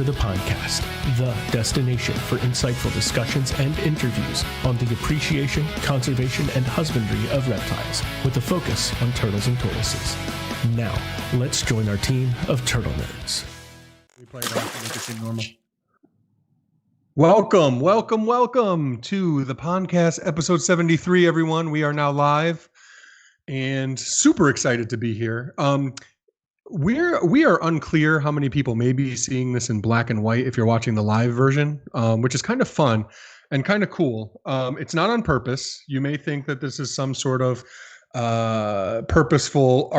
the Pondcast, the destination for insightful discussions and interviews on the appreciation, conservation, and husbandry of reptiles, with a focus on turtles and tortoises. Now, let's join our team of turtle nerds. We play it off to make it seem normal. Welcome to the Pondcast, episode 73, everyone. We are now live and super excited to be here. We are unclear how many people may be seeing this in black and white if you're watching the live version, which is kind of fun and kind of cool. It's not on purpose. You may think that this is some sort of purposeful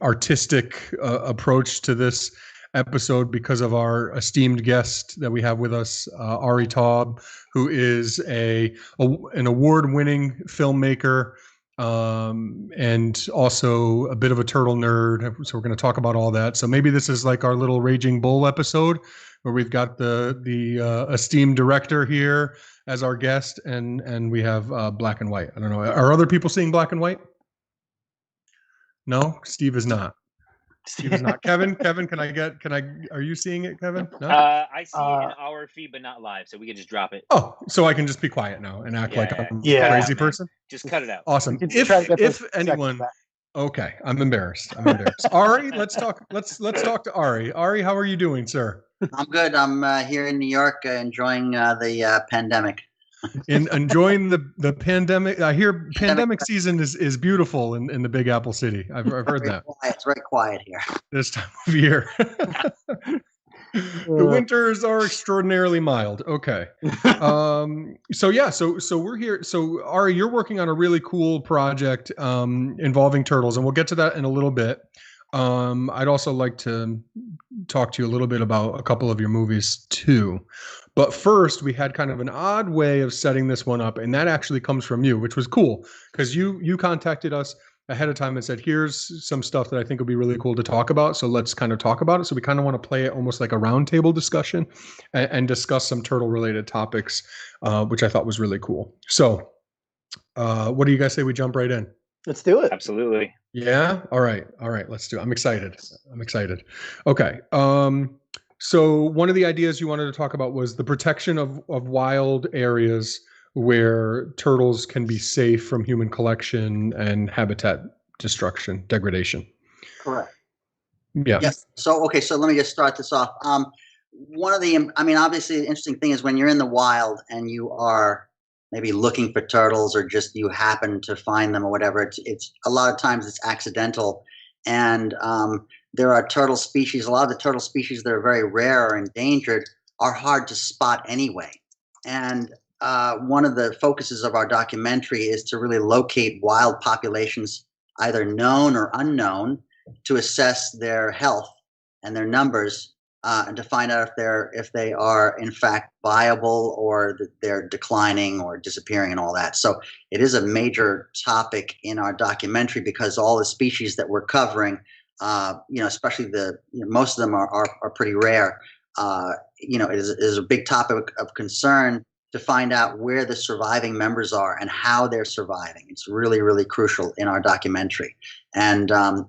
artistic approach to this episode because of our esteemed guest that we have with us, Ari Taub, who is an award-winning filmmaker, and also a bit of a turtle nerd. So we're going to talk about all that. So maybe this is like our little Raging Bull episode where we've got the esteemed director here as our guest, and we have black and white. I don't know. Are other people seeing black and white? No, Steve is not. Steve is not. Kevin, are you seeing it, Kevin? No? I see it in our feed, but not live, so we can just drop it. Oh, so I can just be quiet now and act like I'm a crazy person? Just cut it out. Awesome. If anyone, okay, I'm embarrassed. Ari, let's talk to Ari. Ari, how are you doing, sir? I'm good. I'm here in New York enjoying the pandemic. Enjoying the pandemic. I hear pandemic season is beautiful in the Big Apple City. I've heard that. It's very quiet here this time of year. The winters are extraordinarily mild. Okay. So we're here. So Ari, you're working on a really cool project involving turtles, and we'll get to that in a little bit. I'd also like to talk to you a little bit about a couple of your movies too. But first, we had kind of an odd way of setting this one up, and that actually comes from you, which was cool because you contacted us ahead of time and said, here's some stuff that I think would be really cool to talk about. So let's kind of talk about it. So we kind of want to play it almost like a roundtable discussion and discuss some turtle related topics, which I thought was really cool. So what do you guys say we jump right in? Let's do it. Absolutely. Yeah. All right. Let's do it. I'm excited. Okay. So one of the ideas you wanted to talk about was the protection of wild areas where turtles can be safe from human collection and habitat degradation. Correct. Yeah. Yes. So let me just start this off. Obviously the interesting thing is when you're in the wild and you are maybe looking for turtles or just you happen to find them or whatever, it's a lot of times it's accidental. And there are turtle species. A lot of the turtle species that are very rare or endangered are hard to spot anyway. And one of the focuses of our documentary is to really locate wild populations, either known or unknown, to assess their health and their numbers, and to find out if they are in fact viable or that they're declining or disappearing and all that. So it is a major topic in our documentary because all the species that we're covering, especially most of them are pretty rare. It is a big topic of concern to find out where the surviving members are and how they're surviving. It's really, really crucial in our documentary. And I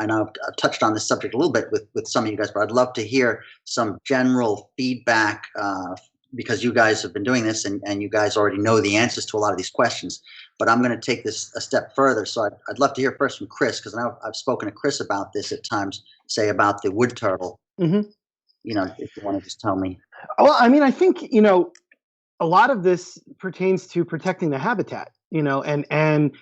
know I've touched on this subject a little bit with some of you guys, but I'd love to hear some general feedback because you guys have been doing this and you guys already know the answers to a lot of these questions. But I'm going to take this a step further. So I'd love to hear first from Chris, because I know I've spoken to Chris about this at times, say about the wood turtle. Mm-hmm. If you want to just tell me. Well, I think, a lot of this pertains to protecting the habitat, and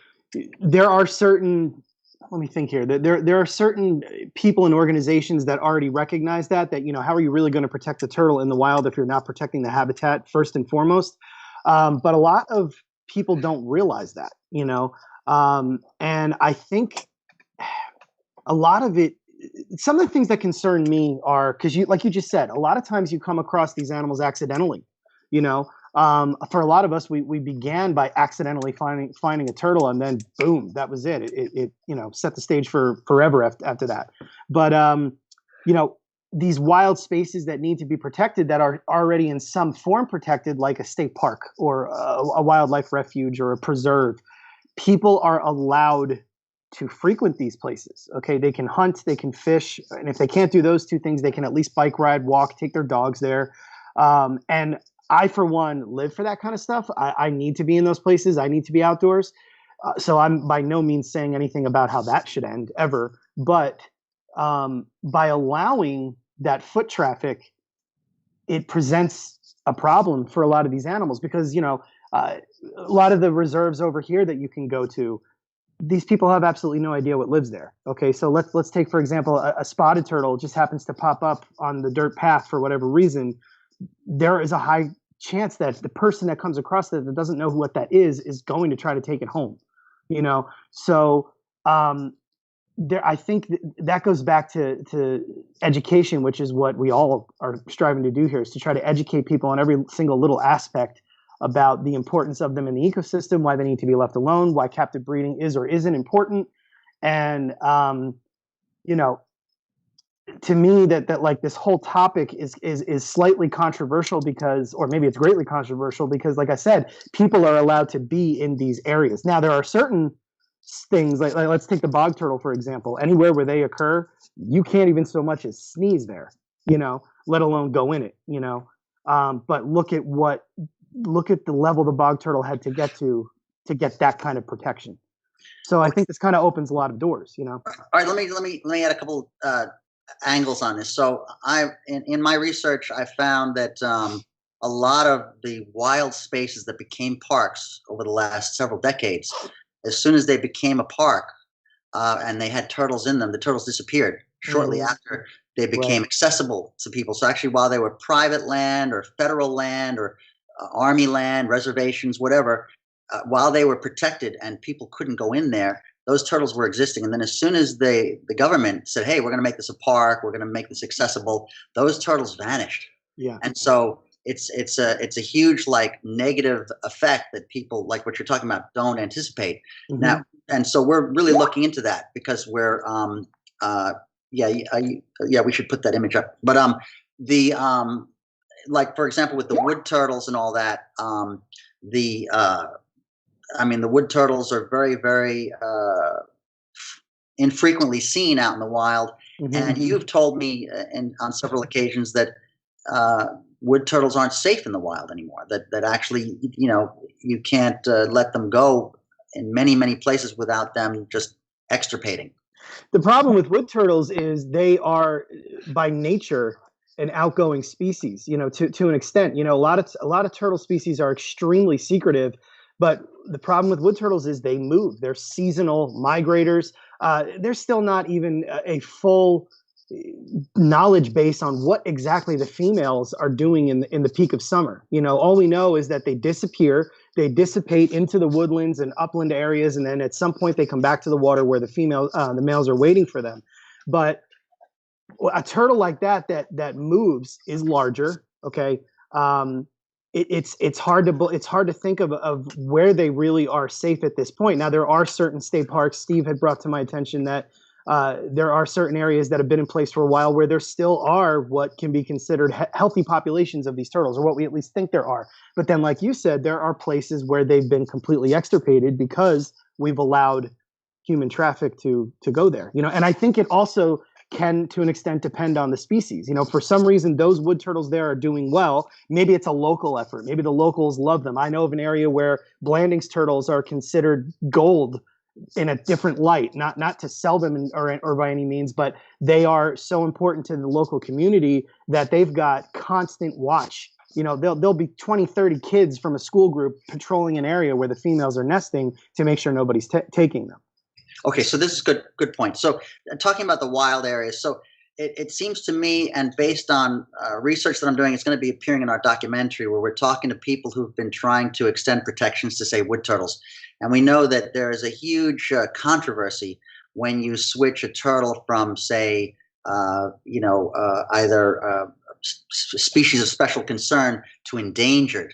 there are certain, let me think here, there are certain people and organizations that already recognize that, how are you really going to protect the turtle in the wild if you're not protecting the habitat first and foremost? But a lot of people don't realize that, and I think a lot of it, some of the things that concern me are, because like you just said, a lot of times you come across these animals accidentally, for a lot of us, we began by accidentally finding a turtle, and then boom, that was it. It set the stage for forever after that. But these wild spaces that need to be protected, that are already in some form protected, like a state park or a wildlife refuge or a preserve, people are allowed to frequent these places. Okay, they can hunt, they can fish, and if they can't do those two things, they can at least bike ride, walk, take their dogs there. And I, for one, live for that kind of stuff. I need to be in those places. I need to be outdoors. So I'm by no means saying anything about how that should end ever. But by allowing that foot traffic, it presents a problem for a lot of these animals because, a lot of the reserves over here that you can go to, these people have absolutely no idea what lives there. Okay, so let's take, for example, a spotted turtle just happens to pop up on the dirt path for whatever reason. There is a high chance that the person that comes across that doesn't know what that is going to try to take it home. So I think that goes back to education, which is what we all are striving to do here, is to try to educate people on every single little aspect about the importance of them in the ecosystem, why they need to be left alone, why captive breeding is or isn't important. And, to me that like this whole topic is slightly controversial because, or maybe it's greatly controversial because, like I said, people are allowed to be in these areas. Now, there are certain things like let's take the bog turtle, for example. Anywhere where they occur, you can't even so much as sneeze there, let alone go in it, but look at the level the bog turtle had to get that kind of protection. So I think this kind of opens a lot of doors, All right, let me add a couple angles on this. So in my research, I found that a lot of the wild spaces that became parks over the last several decades, as soon as they became a park and they had turtles in them, the turtles disappeared shortly after they became accessible to people. So actually, while they were private land or federal land or army land, reservations, whatever, while they were protected and people couldn't go in there, those turtles were existing. And then as soon as the government said, hey, we're going to make this a park, we're going to make this accessible, those turtles vanished. Yeah. And so it's a huge negative effect that people, like what you're talking about, don't anticipate. Mm-hmm. Now, and so we're really looking into that because we're we should put that image up. But for example, with the wood turtles and all that, the wood turtles are very, very infrequently seen out in the wild. Mm-hmm. And you've told me on several occasions that wood turtles aren't safe in the wild anymore, that actually, you can't let them go in many, many places without them just extirpating. The problem with wood turtles is they are by nature an outgoing species, to an extent. A lot of turtle species are extremely secretive, but the problem with wood turtles is they move. They're seasonal migrators. There's still not even a full knowledge base on what exactly the females are doing in the peak of summer. All we know is that they disappear, they dissipate into the woodlands and upland areas, and then at some point they come back to the water where the males are waiting for them. But a turtle like that moves is larger. Okay, it's hard to think of where they really are safe at this point. Now, there are certain state parks. Steve had brought to my attention that there are certain areas that have been in place for a while where there still are what can be considered healthy populations of these turtles, or what we at least think there are. But then, like you said, there are places where they've been completely extirpated because we've allowed human traffic to go there. And I think it also can, to an extent, depend on the species. For some reason, those wood turtles there are doing well. Maybe it's a local effort. Maybe the locals love them. I know of an area where Blanding's turtles are considered gold in a different light, not to sell them or by any means, but they are so important to the local community that they've got constant watch. There'll be 20, 30 kids from a school group patrolling an area where the females are nesting to make sure nobody's taking them. Okay, so this is good point. So talking about the wild areas, so it seems to me, and based on research that I'm doing, it's going to be appearing in our documentary where we're talking to people who've been trying to extend protections to, say, wood turtles. And we know that there is a huge controversy when you switch a turtle from, say, either species of special concern to endangered.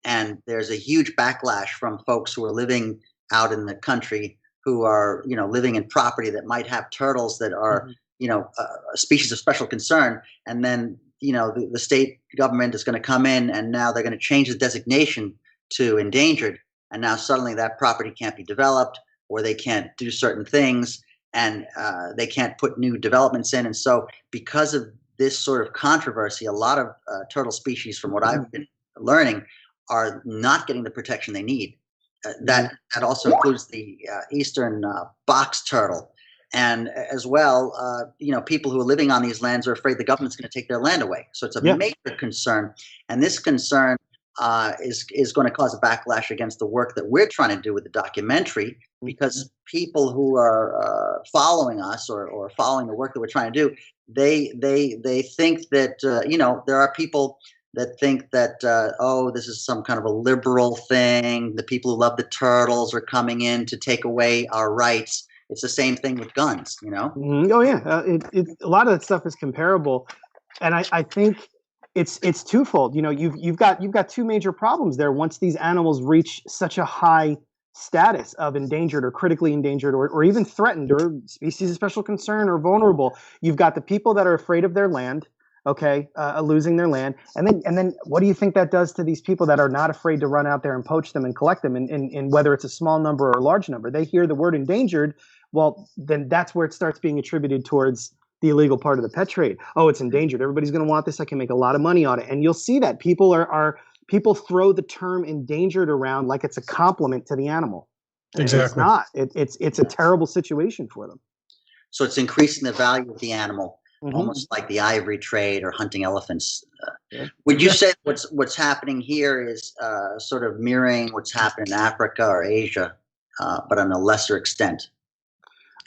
And there's a huge backlash from folks who are living out in the country who are, living in property that might have turtles that are, a species of special concern. And then, the state government is going to come in and now they're going to change the designation to endangered. And now suddenly that property can't be developed. or they can't do certain things, and they can't put new developments in. And so because of this sort of controversy, a lot of turtle species, from what I've been learning, are not getting the protection they need. That also includes the eastern box turtle. And as well, people who are living on these lands are afraid the government's going to take their land away. So it's a major concern. And this concern is going to cause a backlash against the work that we're trying to do with the documentary, because people who are following us or following the work that we're trying to do, they think that, there are people that think that, this is some kind of a liberal thing. The people who love the turtles are coming in to take away our rights. It's the same thing with guns, Oh yeah, a lot of that stuff is comparable, and I think it's twofold. You've got two major problems there. Once these animals reach such a high status of endangered or critically endangered or even threatened or species of special concern or vulnerable, you've got the people that are afraid of their land. Losing their land, and then what do you think that does to these people that are not afraid to run out there and poach them and collect them? And whether it's a small number or a large number, they hear the word endangered. Well, then that's where it starts being attributed towards the illegal part of the pet trade. Oh, it's endangered. Everybody's going to want this. I can make a lot of money on it. And you'll see that people people throw the term endangered around like it's a compliment to the animal. Exactly. It's not. It's a terrible situation for them. So it's increasing the value of the animal. Almost like the ivory trade or hunting elephants. Would you say what's happening here is sort of mirroring what's happened in Africa or Asia, but on a lesser extent?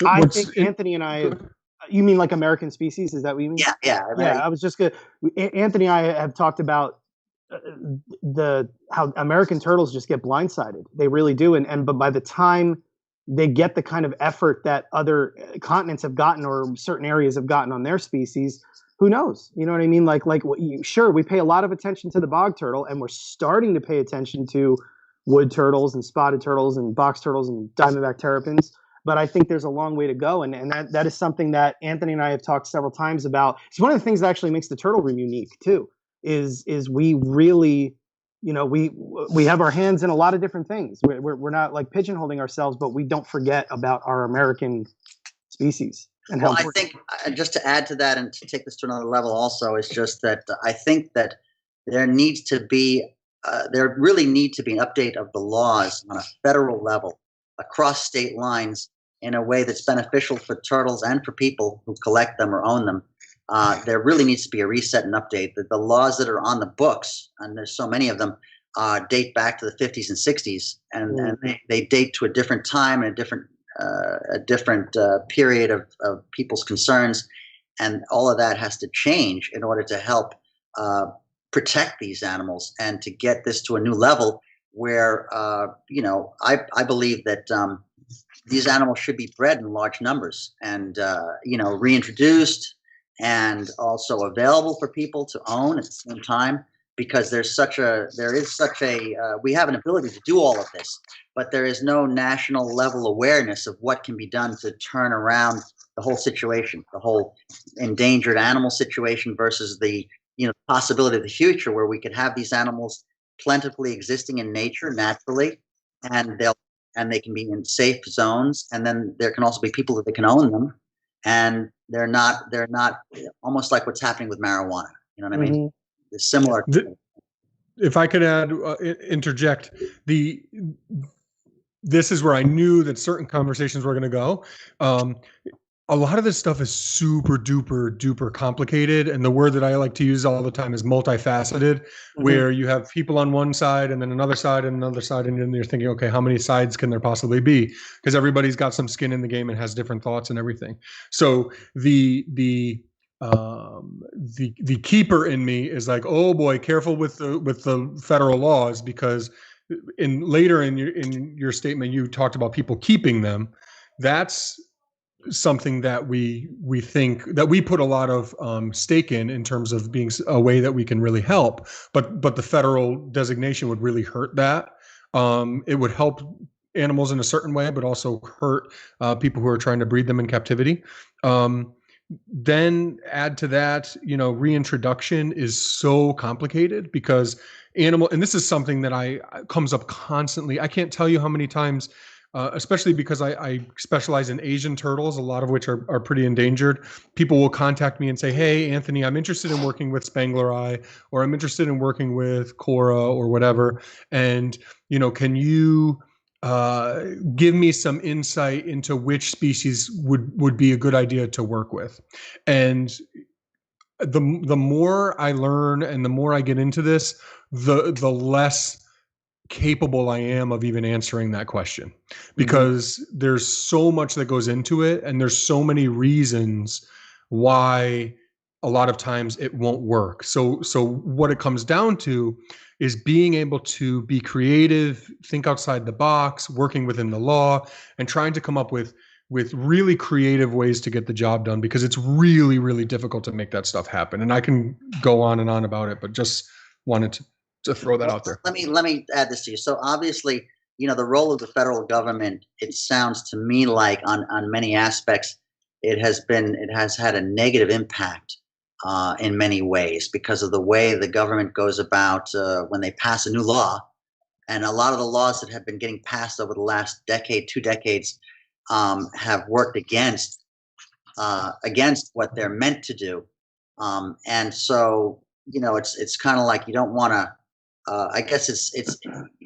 I think Anthony and I. You mean like American species? Is that what you mean? Yeah. I was just Anthony and I have talked about how American turtles just get blindsided. They really do, but by the time they get the kind of effort that other continents have gotten or certain areas have gotten on their species, who knows? You know what I mean? Sure, we pay a lot of attention to the bog turtle, and we're starting to pay attention to wood turtles and spotted turtles and box turtles and diamondback terrapins. But I think there's a long way to go, and that is something that Anthony and I have talked several times about. It's one of the things that actually makes the turtle room unique too. Is we really, we have our hands in a lot of different things. We're not like pigeonholing ourselves, but we don't forget about our American species. And how I think just to add to that and to take this to another level also is just that I think that there really needs to be an update of the laws on a federal level across state lines in a way that's beneficial for turtles and for people who collect them or own them. There really needs to be a reset and update. The laws that are on the books, and there's so many of them, date back to the 50s and 60s, and they date to a different time and a different period of people's concerns, and all of that has to change in order to help protect these animals and to get this to a new level where I believe that these animals should be bred in large numbers and reintroduced and also available for people to own at the same time, because we have an ability to do all of this, but there is no national level awareness of what can be done to turn around the whole situation, the whole endangered animal situation versus the possibility of the future where we could have these animals plentifully existing in nature naturally, and they can be in safe zones, and then there can also be people that can own them, and they're not almost like what's happening with marijuana. You know what I mean? It's similar. If I could interject, this is where I knew that certain conversations were going to go. A lot of this stuff is super duper complicated, and the word that I like to use all the time is multifaceted, where you have people on one side and then another side and another side, and then you're thinking, okay, how many sides can there possibly be? Because everybody's got some skin in the game and has different thoughts and everything. So the keeper in me is like, oh boy, careful with the federal laws, because later in your statement you talked about people keeping them. That's something that we think that we put a lot of stake in terms of being a way that we can really help, but the federal designation would really hurt that. It would help animals in a certain way, but also hurt people who are trying to breed them in captivity. Then add to that, reintroduction is so complicated because and this is something that comes up constantly. I can't tell you how many times especially because I specialize in Asian turtles, a lot of which are pretty endangered. People will contact me and say, "Hey, Anthony, I'm interested in working with Spangler Eye, or I'm interested in working with Cora or whatever. And, can you give me some insight into which species would be a good idea to work with?" And the more I learn and the more I get into this, the less capable I am of even answering that question, because there's so much that goes into it, and there's so many reasons why a lot of times it won't work. So what it comes down to is being able to be creative, think outside the box, working within the law, and trying to come up with really creative ways to get the job done, because it's really, really difficult to make that stuff happen. And I can go on and on about it, but just wanted to throw that out there. Let me add this to you. So obviously, the role of the federal government, it sounds to me like on many aspects, it has had a negative impact in many ways, because of the way the government goes about when they pass a new law. And a lot of the laws that have been getting passed over the last decade, 2 decades, have worked against what they're meant to do. And so, it's kind of like you don't want to. I guess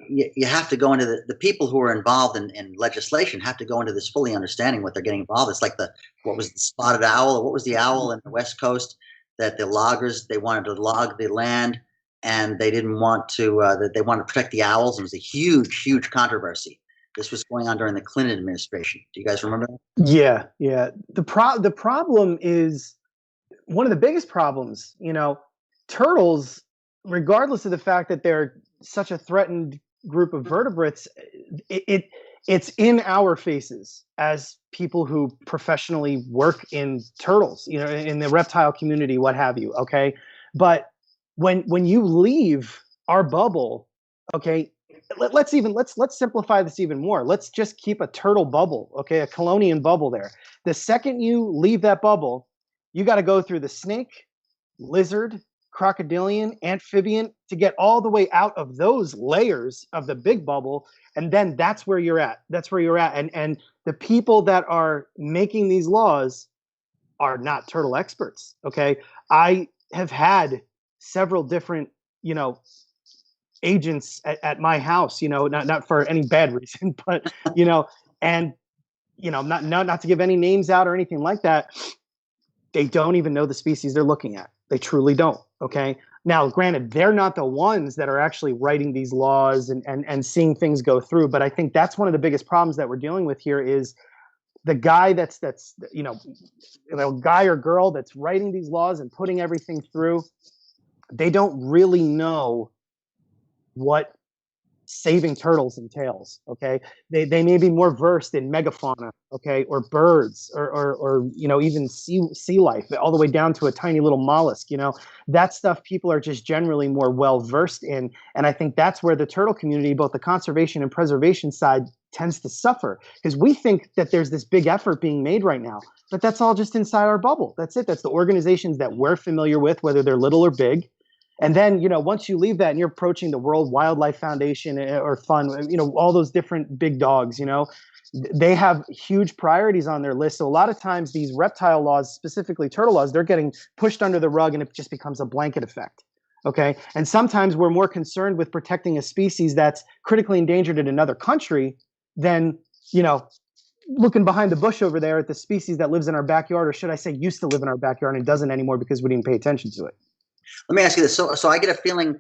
you have to go into the people who are involved in legislation have to go into this fully understanding what they're getting involved. It's like what was the spotted owl, or what was the owl in the West Coast, that the loggers, they wanted to log the land, and they didn't want to, that they wanted to protect the owls. It was a huge, huge controversy. This was going on during the Clinton administration. Do you guys remember that? Yeah. The problem is, one of the biggest problems, turtles, regardless of the fact that they're such a threatened group of vertebrates, it's in our faces as people who professionally work in turtles, in the reptile community, what have you. Okay. But when you leave our bubble, okay, let's simplify this even more. Let's just keep a turtle bubble, okay, a chelonian bubble there. The second you leave that bubble, you got to go through the snake, lizard, crocodilian, amphibian to get all the way out of those layers of the big bubble. And then that's where you're at. And the people that are making these laws are not turtle experts. Okay. I have had several different, agents at my house, not for any bad reason, but, and, not to give any names out or anything like that. They don't even know the species they're looking at. They truly don't. Okay. Now, granted, they're not the ones that are actually writing these laws and seeing things go through. But I think that's one of the biggest problems that we're dealing with here is the guy that's guy or girl that's writing these laws and putting everything through. They don't really know what saving turtles entails. Okay. They may be more versed in megafauna, okay, or birds or even sea life, all the way down to a tiny little mollusk. That stuff people are just generally more well versed in. And I think that's where the turtle community, both the conservation and preservation side, tends to suffer, because we think that there's this big effort being made right now, but that's all just inside our bubble. That's it. That's the organizations that we're familiar with, whether they're little or big. And then, once you leave that and you're approaching the World Wildlife Foundation or FUN, all those different big dogs, they have huge priorities on their list. So a lot of times these reptile laws, specifically turtle laws, they're getting pushed under the rug, and it just becomes a blanket effect. Okay. And sometimes we're more concerned with protecting a species that's critically endangered in another country than, looking behind the bush over there at the species that lives in our backyard, or should I say used to live in our backyard and doesn't anymore because we didn't pay attention to it. Let me ask you this. So I get a feeling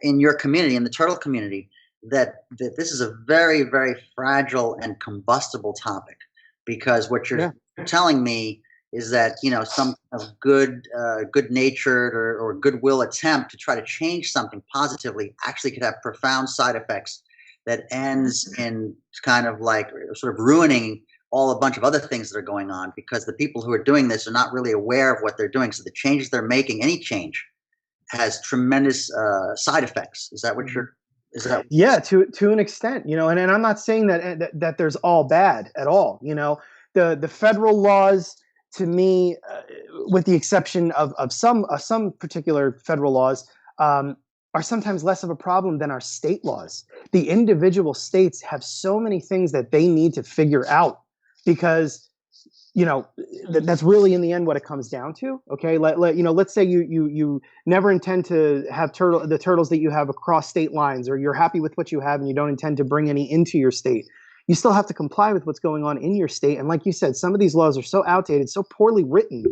in your community, in the turtle community, that this is a very, very fragile and combustible topic, because what you're telling me is that, some kind of good-natured or goodwill attempt to try to change something positively actually could have profound side effects that ends in kind of like sort of ruining a bunch of other things that are going on, because the people who are doing this are not really aware of what they're doing. So the changes they're making, any change, has tremendous side effects. Is that what you're? Is that? Yeah, to an extent, and I'm not saying that there's all bad at all. The federal laws, to me, with the exception of some particular federal laws, are sometimes less of a problem than our state laws. The individual states have so many things that they need to figure out, because that's really in the end what it comes down to. Okay, let's say you never intend to have the turtles that you have across state lines, or you're happy with what you have and you don't intend to bring any into your state. You still have to comply with what's going on in your state. And like you said, some of these laws are so outdated, so poorly written,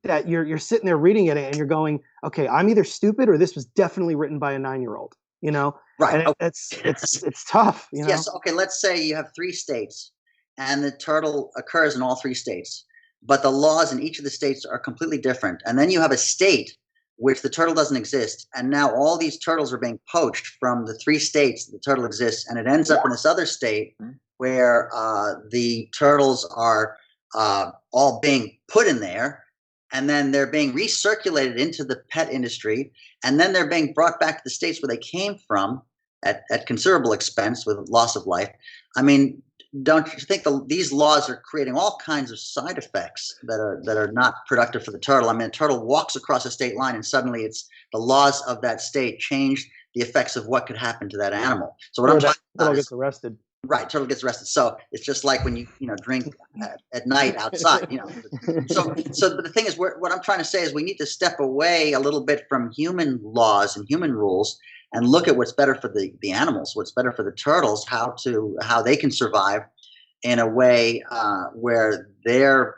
that you're sitting there reading it and you're going, okay, I'm either stupid or this was definitely written by a 9-year-old. Right. And it's tough. Yes. Okay. Let's say you have 3 states, and the turtle occurs in all 3 states, but the laws in each of the states are completely different. And then you have a state which the turtle doesn't exist, and now all these turtles are being poached from the 3 states the turtle exists, and it ends up in this other state where the turtles are all being put in there, and then they're being recirculated into the pet industry, and then they're being brought back to the states where they came from at considerable expense with loss of life. I mean, don't you think these laws are creating all kinds of side effects that are not productive for the turtle? I mean, a turtle walks across a state line, and suddenly it's the laws of that state change the effects of what could happen to that animal. So what I'm talking about gets arrested. Right, turtle gets arrested. So it's just like when you drink at night outside. So but the thing is, what I'm trying to say is we need to step away a little bit from human laws and human rules and look at what's better for the animals, what's better for the turtles, how they can survive in a way where their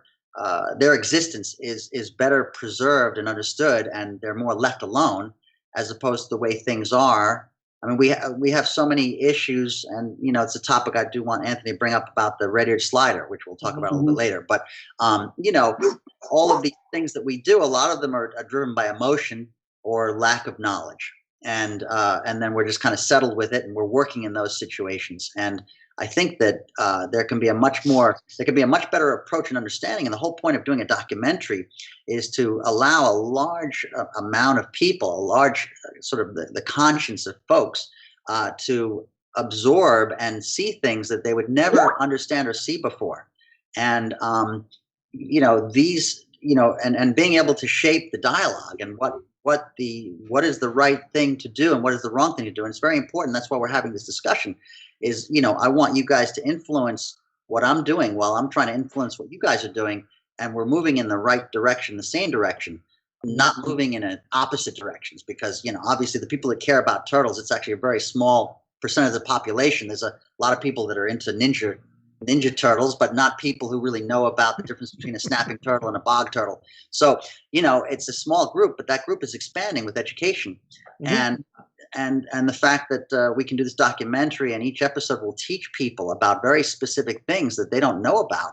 existence is better preserved and understood, and they're more left alone, as opposed to the way things are. I mean, we have so many issues, and it's a topic I do want Anthony to bring up about the red-eared slider, which we'll talk about a little bit later. But all of these things that we do, a lot of them are driven by emotion or lack of knowledge, and then we're just kind of settled with it, and we're working in those situations. And I think that there can be a much better approach and understanding. And the whole point of doing a documentary is to allow a large amount of people, a large sort of the conscience of folks to absorb and see things that they would never understand or see before. And, and being able to shape the dialogue and what is the right thing to do and what is the wrong thing to do. And it's very important. That's why we're having this discussion. Is I want you guys to influence what I'm doing while I'm trying to influence what you guys are doing, and we're moving in the right direction, the same direction, not moving in opposite directions. Because obviously the people that care about turtles, it's actually a very small percent of the population. There's a lot of people that are into ninja turtles, but not people who really know about the difference between a snapping turtle and a bog turtle. So it's a small group, but that group is expanding with education. Mm-hmm. And the fact that we can do this documentary, and each episode will teach people about very specific things that they don't know about,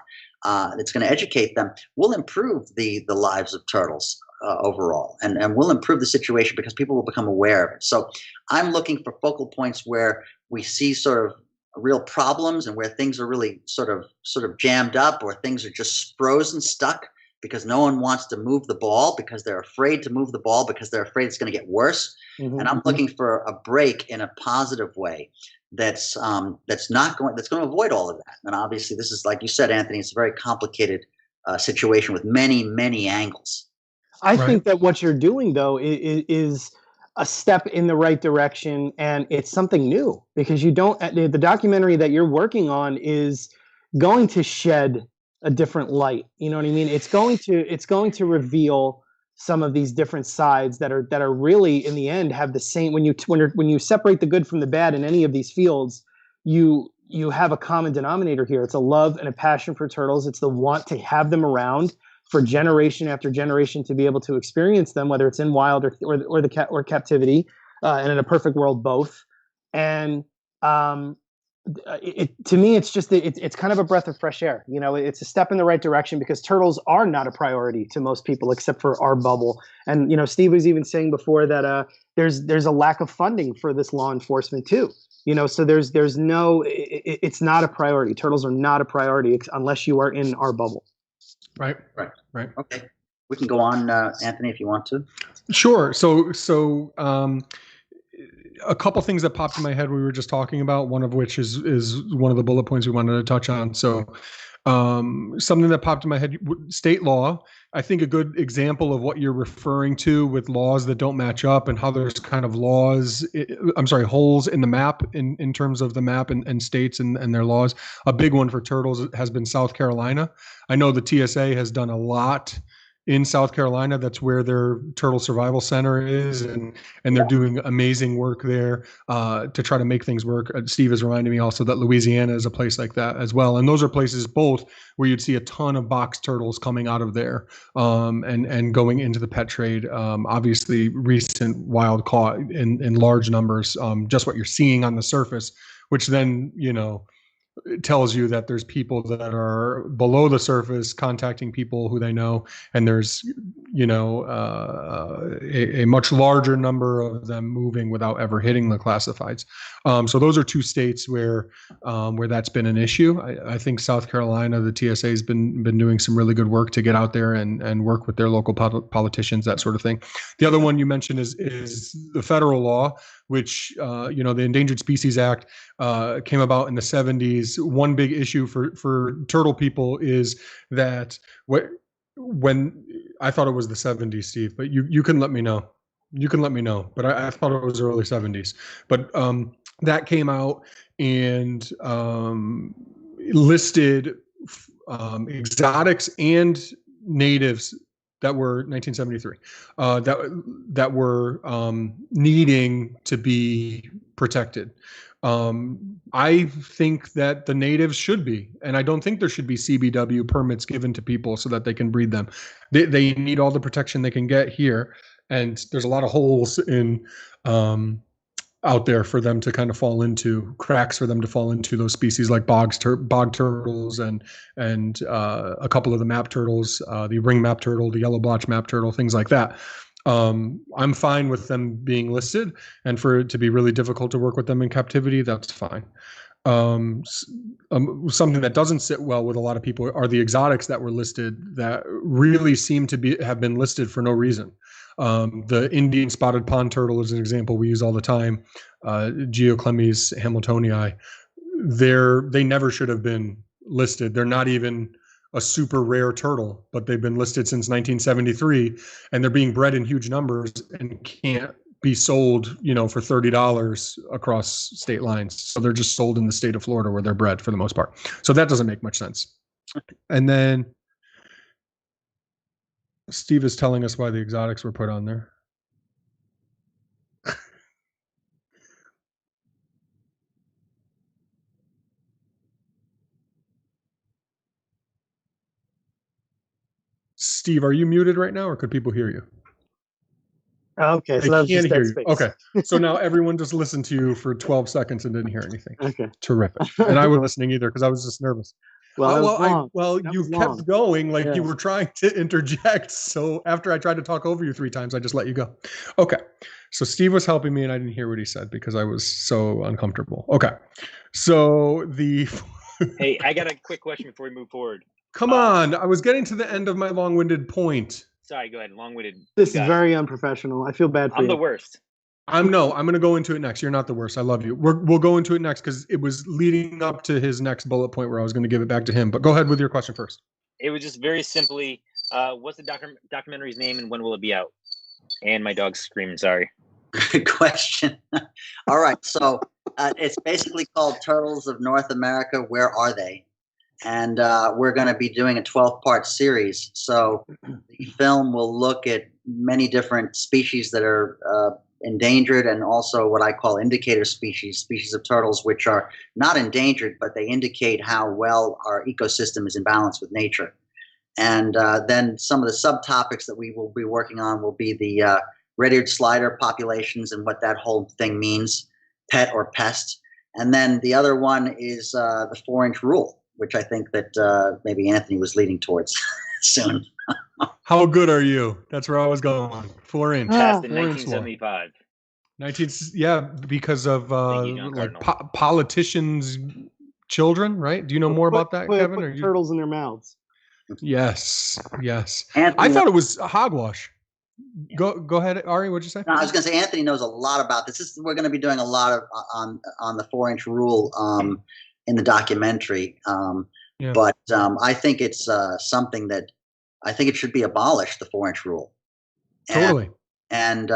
that's going to educate them, will improve the lives of turtles overall, and will improve the situation because people will become aware of it. So I'm looking for focal points where we see sort of real problems, and where things are really sort of jammed up, or things are just frozen, stuck, because no one wants to move the ball, because they're afraid to move the ball, because they're afraid it's going to get worse. Mm-hmm. And I'm looking for a break in a positive way that's going to avoid all of that. And obviously, this is, like you said, Anthony, it's a very complicated situation with many, many angles. I think that what you're doing, though, is a step in the right direction, and it's something new, because the documentary that you're working on is going to shed a different light. You know what I mean? It's going to reveal some of these different sides that are really, in the end, have the same. When you separate the good from the bad in any of these fields, you have a common denominator here. It's a love and a passion for turtles. It's the want to have them around for generation after generation, to be able to experience them, whether it's in wild or captivity, and in a perfect world, both. And to me, it's just it's kind of a breath of fresh air. It's a step in the right direction, because turtles are not a priority to most people except for our bubble. And Steve was even saying before that there's a lack of funding for this law enforcement too. So there's no, it's not a priority. Turtles are not a priority unless you are in our bubble. Right. Okay, we can go on, Anthony, if you want to. Sure. So a couple things that popped in my head we were just talking about, one of which is one of the bullet points we wanted to touch on. So Something that popped in my head, state law. I think a good example of what you're referring to with laws that don't match up and how there's kind of holes in the map in terms of the map and states and their laws. A big one for turtles has been South Carolina. I know the TSA has done a lot in South Carolina. That's where their turtle survival center is, and they're doing amazing work there to try to make things work. Steve is reminding me also that Louisiana is a place like that as well, and those are places both where you'd see a ton of box turtles coming out of there and going into the pet trade. Obviously, recent wild caught in large numbers. Just what you're seeing on the surface, which then it tells you that there's people that are below the surface contacting people who they know, and there's a much larger number of them moving without ever hitting the classifieds. So those are two states where that's been an issue. I think South Carolina, the TSA has been doing some really good work to get out there and work with their local politicians, that sort of thing. The other one you mentioned is the federal law, which the Endangered Species Act came about in the 70s. One big issue for turtle people is that when I thought it was the 70s, Steve, but you can let me know. You can let me know, but I thought it was early 70s. But that came out and listed exotics and natives that were 1973 that were needing to be protected. I think that the natives should be, and I don't think there should be CBW permits given to people so that they can breed them. They need all the protection they can get here, and there's a lot of holes in out there for them to kind of fall into, cracks for them to fall into, those species like bog turtles and a couple of the map turtles, the ring map turtle, the yellow blotch map turtle, things like that. I'm fine with them being listed, and for it to be really difficult to work with them in captivity, that's fine. Something that doesn't sit well with a lot of people are the exotics that were listed that really seem to have been listed for no reason. The Indian spotted pond turtle is an example we use all the time. Geoclemes hamiltonii. They never should have been listed. They're not even a super rare turtle, but they've been listed since 1973, and they're being bred in huge numbers and can't be sold, for $30 across state lines. So they're just sold in the state of Florida where they're bred for the most part. So that doesn't make much sense. And then Steve is telling us why the exotics were put on there. Steve, are you muted right now, or could people hear you? Okay, so that was just dead space. Okay, so now everyone just listened to you for 12 seconds and didn't hear anything. Okay, terrific. And I wasn't listening either because I was just nervous. You kept going like you were trying to interject. So after I tried to talk over you 3 times, I just let you go. Okay, so Steve was helping me and I didn't hear what he said because I was so uncomfortable. Okay, so Hey, I got a quick question before we move forward. Come on, I was getting to the end of my long-winded point. Sorry, go ahead. Long-winded. This is very unprofessional. I feel bad for you. I'm the worst. I'm going to go into it next. You're not the worst. I love you. We'll go into it next because it was leading up to his next bullet point where I was going to give it back to him. But go ahead with your question first. It was just very simply, what's the documentary's name and when will it be out? And my dog's screaming, sorry. Good question. All right. So it's basically called Turtles of North America. Where are they? And we're going to be doing a 12-part series. So the film will look at many different species that are endangered, and also what I call indicator species of turtles, which are not endangered, but they indicate how well our ecosystem is in balance with nature. And then some of the subtopics that we will be working on will be the red-eared slider populations and what that whole thing means, pet or pest. And then the other one is the 4-inch rule, which I think that maybe Anthony was leading towards soon. How good are you? That's where I was going. 4-inch. Passed in 1975. Because of politicians' children, right? Do you know more about that, Kevin? Put turtles in their mouths. Yes. Anthony, I thought it was hogwash. Go ahead, Ari. What'd you say? No, I was going to say Anthony knows a lot about this. We're going to be doing a lot of on the 4-inch rule in the documentary. Yeah. But I think it's something that I think it should be abolished, the 4-inch rule. Totally. And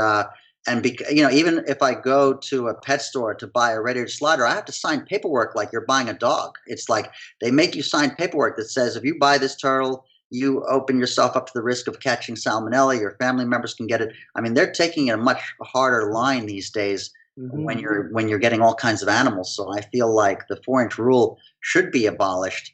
even if I go to a pet store to buy a ready slider, I have to sign paperwork like you're buying a dog. It's like they make you sign paperwork that says if you buy this turtle, you open yourself up to the risk of catching salmonella. Your family members can get it. I mean, they're taking a much harder line these days when you're getting all kinds of animals. So I feel like the 4-inch rule should be abolished,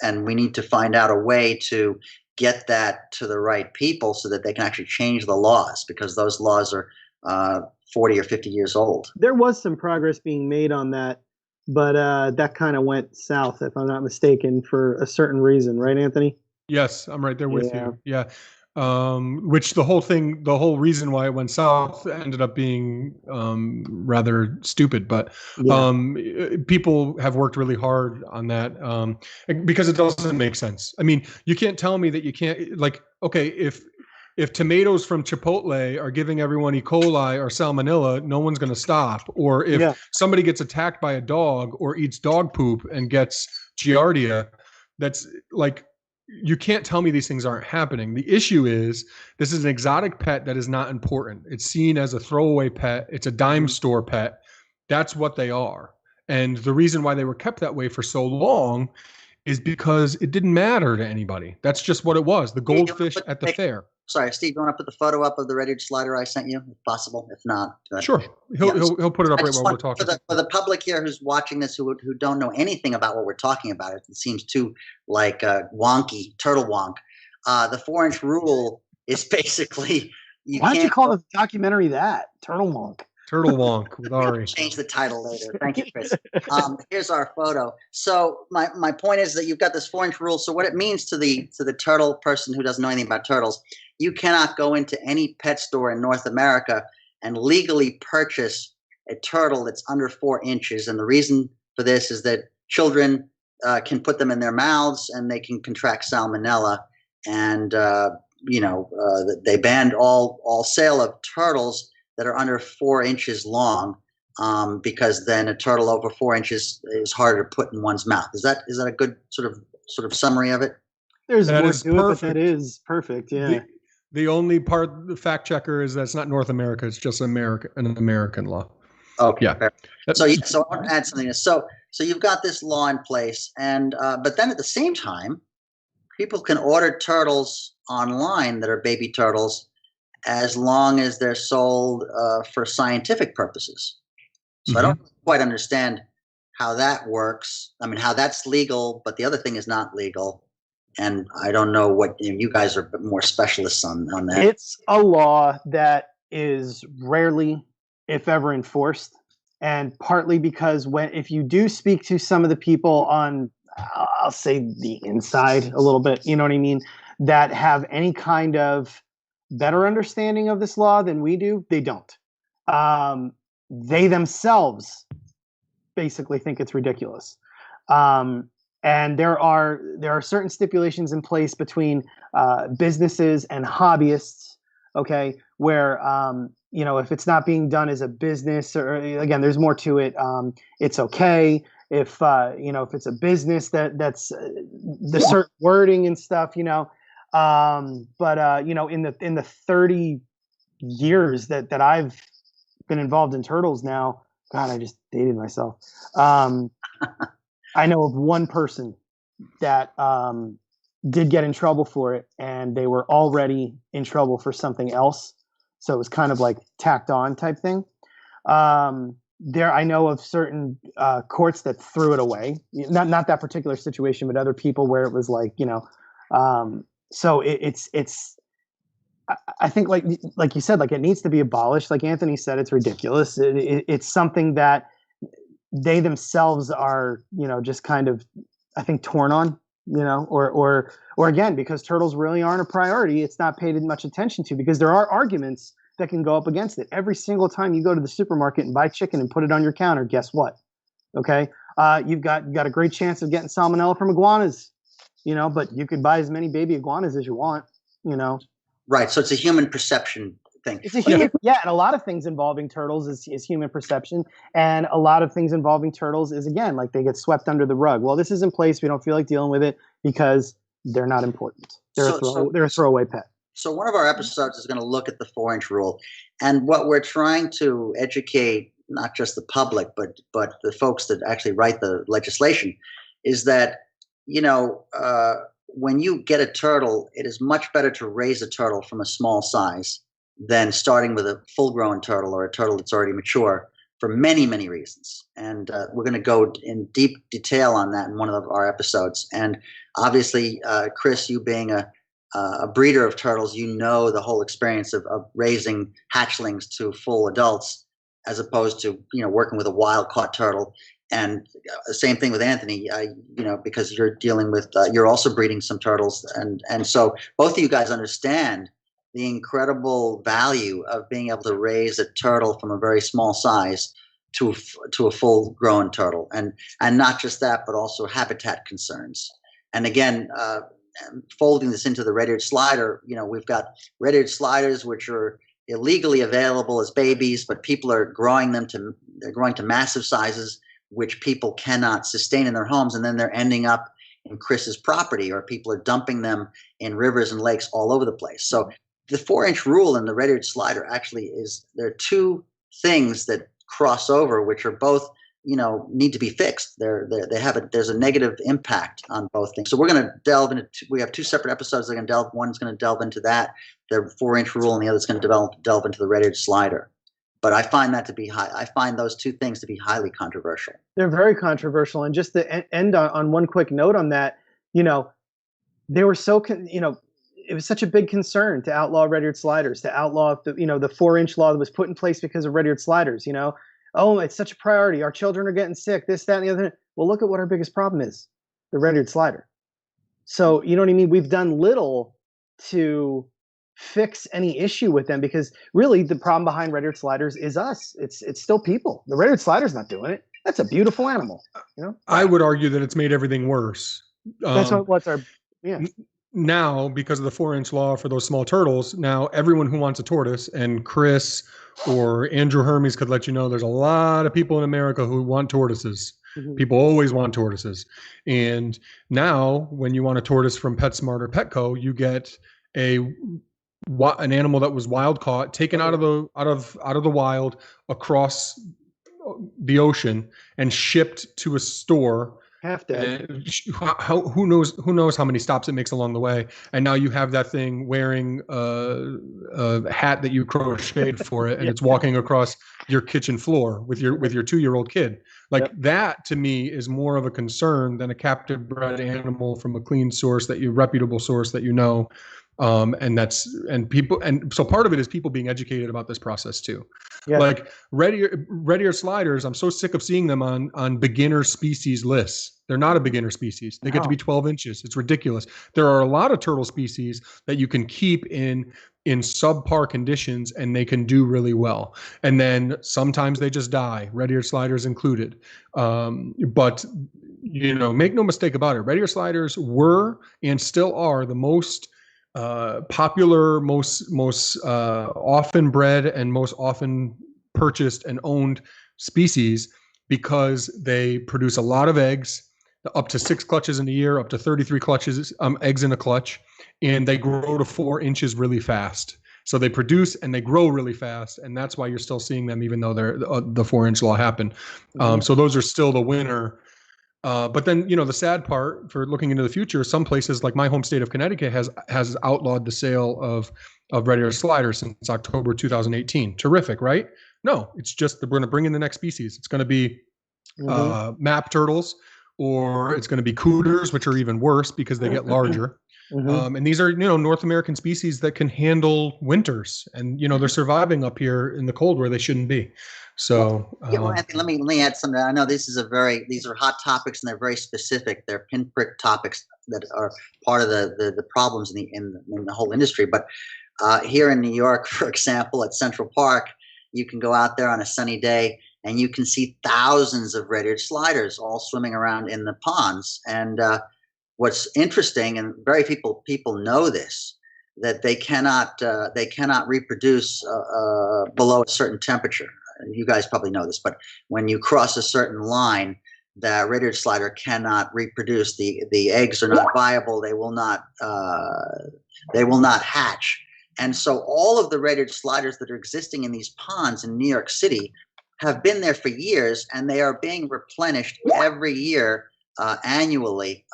and we need to find out a way to get that to the right people so that they can actually change the laws, because those laws are 40 or 50 years old. There was some progress being made on that, but that kind of went south, if I'm not mistaken, for a certain reason, right, Anthony? Yes, I'm right there with you. Yeah. Which the whole reason why it went south ended up being rather stupid, but people have worked really hard on that because it doesn't make sense. I mean, you can't tell me that you can't, like, okay, if tomatoes from Chipotle are giving everyone E. coli or salmonella, no one's going to stop. Or if somebody gets attacked by a dog or eats dog poop and gets giardia, that's like, you can't tell me these things aren't happening. The issue is this is an exotic pet that is not important. It's seen as a throwaway pet. It's a dime store pet. That's what they are. And the reason why they were kept that way for so long is because it didn't matter to anybody. That's just what it was. The goldfish at the fair. Sorry, Steve, you want to put the photo up of the ready slider I sent you, if possible? If not, sure. He'll put it up right while we're talking. For the public here who's watching this, who don't know anything about what we're talking about, it seems too like wonky, turtle wonk. The 4-inch rule is basically Why don't you call the documentary that? Turtle Wonk. Turtle Wonk with Ari. Change the title later. Thank you, Chris. Here's our photo. So my point is that you've got this 4-inch rule. So what it means to the turtle person who doesn't know anything about turtles, you cannot go into any pet store in North America and legally purchase a turtle that's under 4 inches. And the reason for this is that children can put them in their mouths and they can contract salmonella. And they banned all sale of turtles that are under 4 inches long, because then a turtle over 4 inches is harder to put in one's mouth. Is that a good sort of summary of it? There's more to it, but that is perfect. Yeah. The only part, the fact checker, is that's not North America. It's just an American law. Okay. Yeah. So I want to add something. So you've got this law in place, and but then at the same time, people can order turtles online that are baby turtles, as long as they're sold for scientific purposes. So I don't quite understand how that works. I mean, how that's legal, but the other thing is not legal. And I don't know what you guys are more specialists on that. It's a law that is rarely, if ever, enforced, and partly because if you do speak to some of the people on, I'll say the inside a little bit, you know what I mean, that have any kind of better understanding of this law than we do, they don't. They themselves basically think it's ridiculous. And there are certain stipulations in place between businesses and hobbyists, okay, where if it's not being done as a business, or again, there's more to it. It's okay if it's a business that's the certain wording and stuff, but in the 30 years that I've been involved in turtles now, God, I just dated myself. I know of one person that did get in trouble for it, and they were already in trouble for something else. So it was kind of like tacked on type thing. I know of certain courts that threw it away. Not that particular situation, but other people where it was like, so it's. I think like you said, like it needs to be abolished. Like Anthony said, it's ridiculous. It's something that they themselves are, just kind of, I think, torn on, or again, because turtles really aren't a priority. It's not paid much attention to, because there are arguments that can go up against it. Every single time you go to the supermarket and buy chicken and put it on your counter, guess what? Okay. You've got a great chance of getting salmonella from iguanas, but you could buy as many baby iguanas as you want, Right. So it's a human perception thing. It's a human, yeah, and a lot of things involving turtles is human perception, and a lot of things involving turtles is, again, like they get swept under the rug. Well, this is in place. We don't feel like dealing with it because they're not important. They're a throwaway pet. So one of our episodes is going to look at the 4-inch rule, and what we're trying to educate not just the public, but the folks that actually write the legislation, is that, when you get a turtle, it is much better to raise a turtle from a small size than starting with a full-grown turtle or a turtle that's already mature, for many, many reasons. And we're going to go in deep detail on that in one of our episodes. And obviously, Chris, you being a breeder of turtles, the whole experience of raising hatchlings to full adults, as opposed to working with a wild caught turtle. And the same thing with Anthony, because you're dealing with you're also breeding some turtles, and so both of you guys understand the incredible value of being able to raise a turtle from a very small size to a full grown turtle, and not just that, but also habitat concerns. And again, folding this into the red-eared slider, we've got red-eared sliders which are illegally available as babies, but people are growing to massive sizes, which people cannot sustain in their homes, and then they're ending up in Chris's property, or people are dumping them in rivers and lakes all over the place. So the 4-inch rule and the red-eared slider actually there are two things that cross over, which are both need to be fixed. There's a negative impact on both things. So we're going to delve into. We have two separate episodes. One's going to delve into that, the 4-inch rule, and the other's going to delve into the red-eared slider. But I find that to be I find those two things to be highly controversial. They're very controversial. And just to end on one quick note on that, they were so it was such a big concern to outlaw red-eared sliders, to outlaw the 4-inch law that was put in place because of red-eared sliders. Oh, it's such a priority. Our children are getting sick, this, that, and the other. Well, look at what our biggest problem is, the red-eared slider. So, you know what I mean? We've done little to fix any issue with them, because really the problem behind red-eared sliders is us. It's still people. The red-eared slider's not doing it. That's a beautiful animal. I would argue that it's made everything worse. That's what's our, yeah. Now, because of the 4-inch law for those small turtles, now everyone who wants a tortoise, and Chris or Andrew Hermes could let you know, there's a lot of people in America who want tortoises. Mm-hmm. People always want tortoises. And now when you want a tortoise from PetSmart or Petco, you get an animal that was wild caught, taken out of the wild across the ocean and shipped to a store. Half dead. Who knows how many stops it makes along the way, and now you have that thing wearing a hat that you crocheted for it, and it's walking across your kitchen floor with your 2-year-old kid. That to me is more of a concern than a captive bred animal from a clean source, reputable source that and so part of it is people being educated about this process too. Yeah. Like red-eared sliders, I'm so sick of seeing them on beginner species lists. They're not a beginner species. They get to be 12 inches. It's ridiculous. There are a lot of turtle species that you can keep in subpar conditions and they can do really well. And then sometimes they just die, red-eared sliders included. But make no mistake about it. Red-eared sliders were and still are the most popular, most often bred and most often purchased and owned species, because they produce a lot of eggs, up to 6 clutches in a year, up to 33 clutches, eggs in a clutch, and they grow to 4 inches really fast. So they produce and they grow really fast, and that's why you're still seeing them, even though the 4-inch law happened. So those are still the winner. But then, the sad part for looking into the future, some places like my home state of Connecticut has outlawed the sale of red-eared sliders since October 2018. Terrific, right? No, it's just that we're going to bring in the next species. It's going to be map turtles, or it's going to be cooters, which are even worse because they get larger. And these are, North American species that can handle winters, and they're surviving up here in the cold where they shouldn't be. So Anthony, let me add something. I know these are hot topics, and they're very specific. They're pinprick topics that are part of the problems in the whole industry. But here in New York, for example, at Central Park, you can go out there on a sunny day and you can see thousands of red-eared sliders all swimming around in the ponds. And what's interesting, and very people know this, that they cannot reproduce below a certain temperature. You guys probably know this, but when you cross a certain line, the red-eared slider cannot reproduce. The eggs are not viable. They will not hatch. And so all of the red-eared sliders that are existing in these ponds in New York City have been there for years, and they are being replenished every year, annually,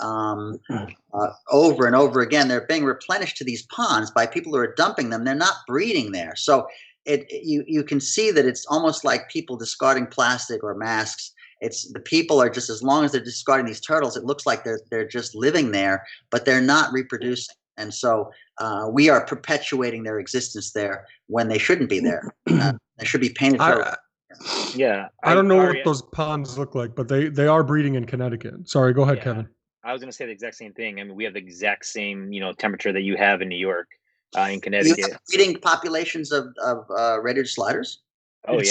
over and over again. They're being replenished to these ponds by people who are dumping them. They're not breeding there. So you can see that it's almost like people discarding plastic or masks. It's the people are just, as long as they're discarding these turtles, it looks like they're just living there, but they're not reproducing. And so we are perpetuating their existence there when they shouldn't be there. They should be painted. I don't know what those ponds look like, but they are breeding in Connecticut. Sorry, go ahead, Kevin. I was going to say the exact same thing. I mean, we have the exact same, temperature that you have in New York, in Connecticut. You have breeding populations of red-eared sliders? Oh,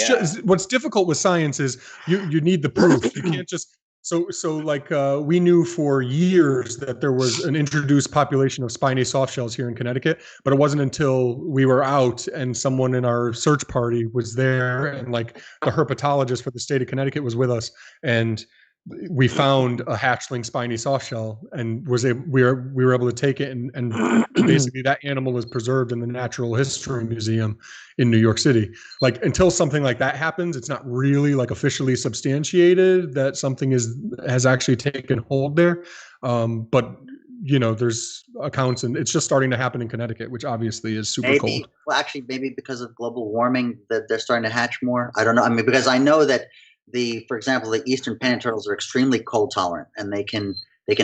What's difficult with science is you need the proof. You can't just we knew for years that there was an introduced population of spiny softshells here in Connecticut, but it wasn't until we were out and someone in our search party was there, and the herpetologist for the state of Connecticut was with us, and we found a hatchling spiny softshell, and we were able to take it, and basically that animal is preserved in the Natural History Museum in New York City. Until something like that happens, it's not really officially substantiated that something has actually taken hold there. But there's accounts, and it's just starting to happen in Connecticut, which obviously is super cold. Well, actually, maybe because of global warming that they're starting to hatch more. I don't know. I mean, because I know that for example, the eastern painted turtles are extremely cold tolerant, and they can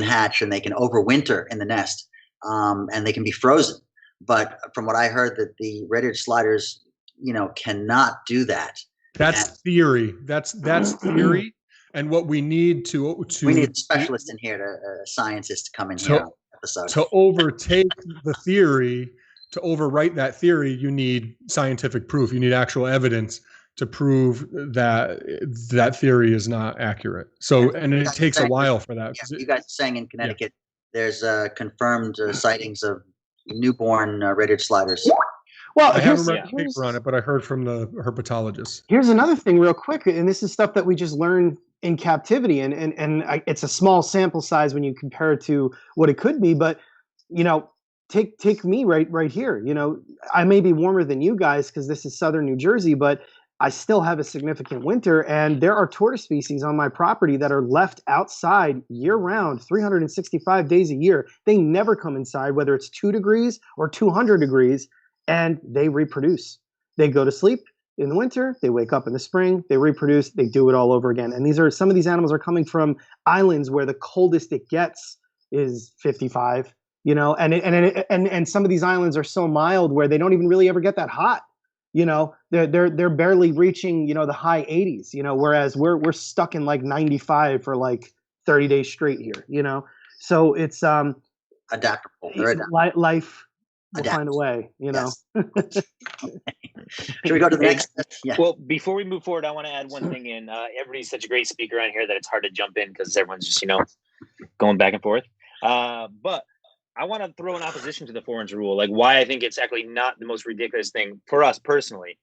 hatch and they can overwinter in the nest, and they can be frozen. But from what I heard, that the red-eared sliders, cannot do that. That's theory. That's theory. And what we need we need a specialist in here, a scientist to come in here on the episode. To overtake the theory, to overwrite that theory, you need scientific proof. You need actual evidence to prove that theory is not accurate. So, and it takes a while for that. Yeah, you guys are saying in Connecticut, there's confirmed sightings of newborn red-eared sliders. Well, I haven't read a paper on it, but I heard from the herpetologist. Here's another thing real quick, and this is stuff that we just learned in Captivity, and it's a small sample size when you compare it to what it could be, but, take me right here. I may be warmer than you guys because this is southern New Jersey, but I still have a significant winter, and there are tortoise species on my property that are left outside year-round, 365 days a year. They never come inside, whether it's 2 degrees or 200 degrees, and they reproduce. They go to sleep in the winter, they wake up in the spring, they reproduce, they do it all over again. And some of these animals are coming from islands where the coldest it gets is 55, and some of these islands are so mild where they don't even really ever get that hot. They're barely reaching, the high 80s, whereas we're stuck in 95 for 30 days straight here, so it's adaptable. Life will find a way, Yes. Should we go to the next? Yeah. Well, before we move forward, I want to add one thing in. Everybody's such a great speaker on here that it's hard to jump in because everyone's just, going back and forth. But I want to throw an opposition to the 4-inch rule, why I think it's actually not the most ridiculous thing for us personally.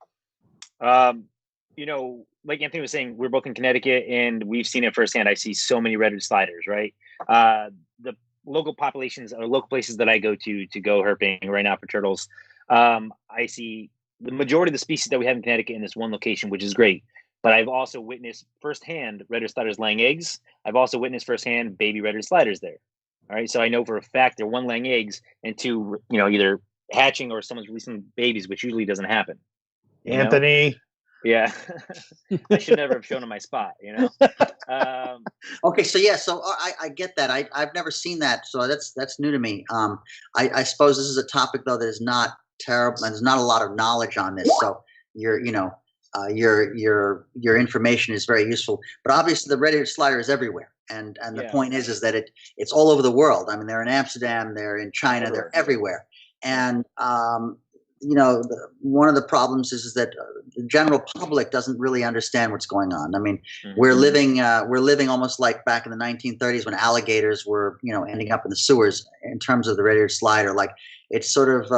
Like Anthony was saying, we're both in Connecticut and we've seen it firsthand. I see so many red-eared sliders, right? The local populations or local places that I go to go herping right now for turtles, I see the majority of the species that we have in Connecticut in this one location, which is great. But I've also witnessed firsthand red-eared sliders laying eggs. I've also witnessed firsthand baby red-eared sliders there. All right, so I know for a fact they're 1, laying eggs, and 2, either hatching or someone's releasing babies, which usually doesn't happen. Anthony. Yeah, I should never have shown him my spot. Okay, so I get that. I've never seen that, so that's new to me. I suppose this is a topic though that is not terrible, and there's not a lot of knowledge on this. So your information is very useful. But obviously, the red-eared slider is everywhere. And the point is that it's all over the world. I mean, they're in Amsterdam, they're in China, they're everywhere. And one of the problems is that the general public doesn't really understand what's going on. I mean, we're living almost like back in the 1930s when alligators were ending up in the sewers in terms of the red-eared slider. it's sort of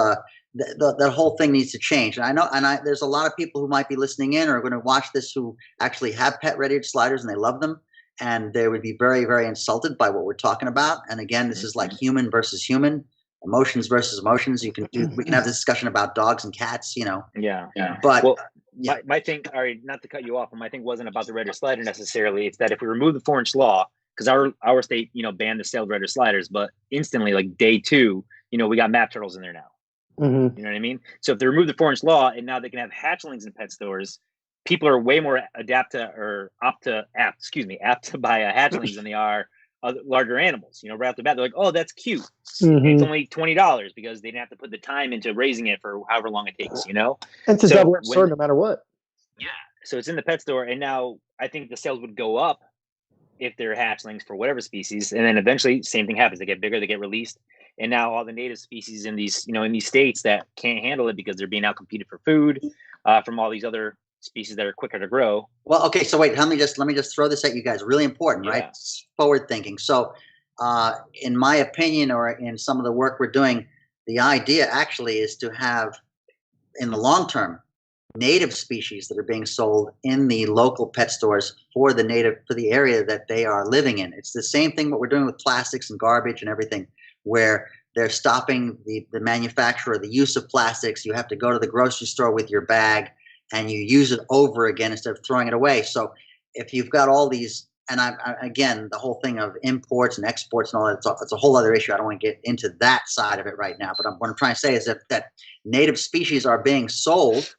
the whole thing needs to change. And I know, there's a lot of people who might be listening in or are going to watch this who actually have pet red-eared sliders and they love them, and they would be very, very insulted by what we're talking about. And again, this is like human versus human, emotions versus emotions. We can have this discussion about dogs and cats, you know. Yeah. But well, my thing, Ari, not to cut you off, but my thing wasn't about the red-eared slider necessarily. It's that if we remove the 4-inch law, because our state, banned the sale of red-eared sliders, but instantly, like day 2, we got map turtles in there now. Mm-hmm. You know what I mean? So if they remove the 4-inch law and now they can have hatchlings in pet stores, people are way more apt to buy hatchlings than they are larger animals. Right off the bat, they're like, "Oh, that's cute." Mm-hmm. It's only $20 because they didn't have to put the time into raising it for however long it takes. It's a double-edged sword, no matter what. Yeah. So it's in the pet store, and now I think the sales would go up if they're hatchlings for whatever species, and then eventually same thing happens. They get bigger, they get released, and now all the native species in these states that can't handle it because they're being outcompeted for food from all these other species that are quicker to grow. Well, okay, so wait, let me just throw this at you guys. Really important, right? Forward thinking. So, in my opinion, or in some of the work we're doing, the idea actually is to have, in the long term, native species that are being sold in the local pet stores for the area that they are living in. It's the same thing what we're doing with plastics and garbage and everything, where they're stopping the manufacturer, the use of plastics. You have to go to the grocery store with your bag and you use it over again instead of throwing it away. So if you've got all these, and again, the whole thing of imports and exports and all that, it's a whole other issue. I don't want to get into that side of it right now. But what I'm trying to say is that native species are being sold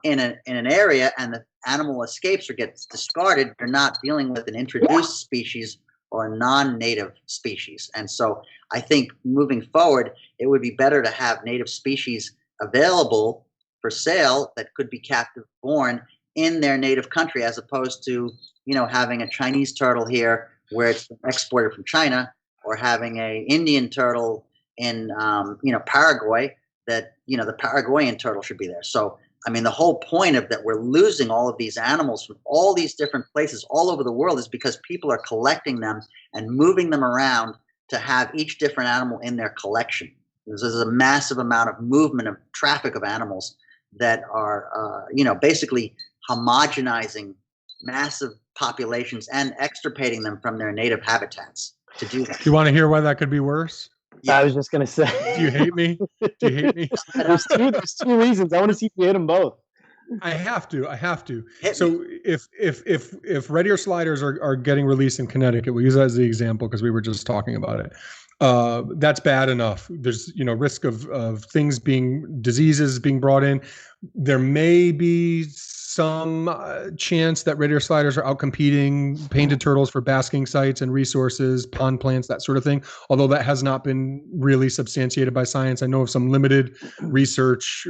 in an area, and the animal escapes or gets discarded. You're not dealing with an introduced species or a non-native species. And so I think moving forward, it would be better to have native species available for sale that could be captive born in their native country, as opposed to having a Chinese turtle here where it's exported from China, or having a Indian turtle in Paraguay that the Paraguayan turtle should be there. So I mean, the whole point of that we're losing all of these animals from all these different places all over the world is because people are collecting them and moving them around to have each different animal in their collection. There's a massive amount of movement of traffic of animals that are, basically homogenizing massive populations and extirpating them from their native habitats to do that. You want to hear why that could be worse? Yeah. I was just going to say. Do you hate me? Do you hate me? There's two reasons. I want to see if you hit them both. I have to. So if red-ear sliders are getting released in Connecticut, we'll use that as the example because we were just talking about it. That's bad enough. There's risk of diseases being brought in. There may be some chance that red-ear sliders are outcompeting painted turtles for basking sites and resources, pond plants, that sort of thing. Although that has not been really substantiated by science. I know of some limited research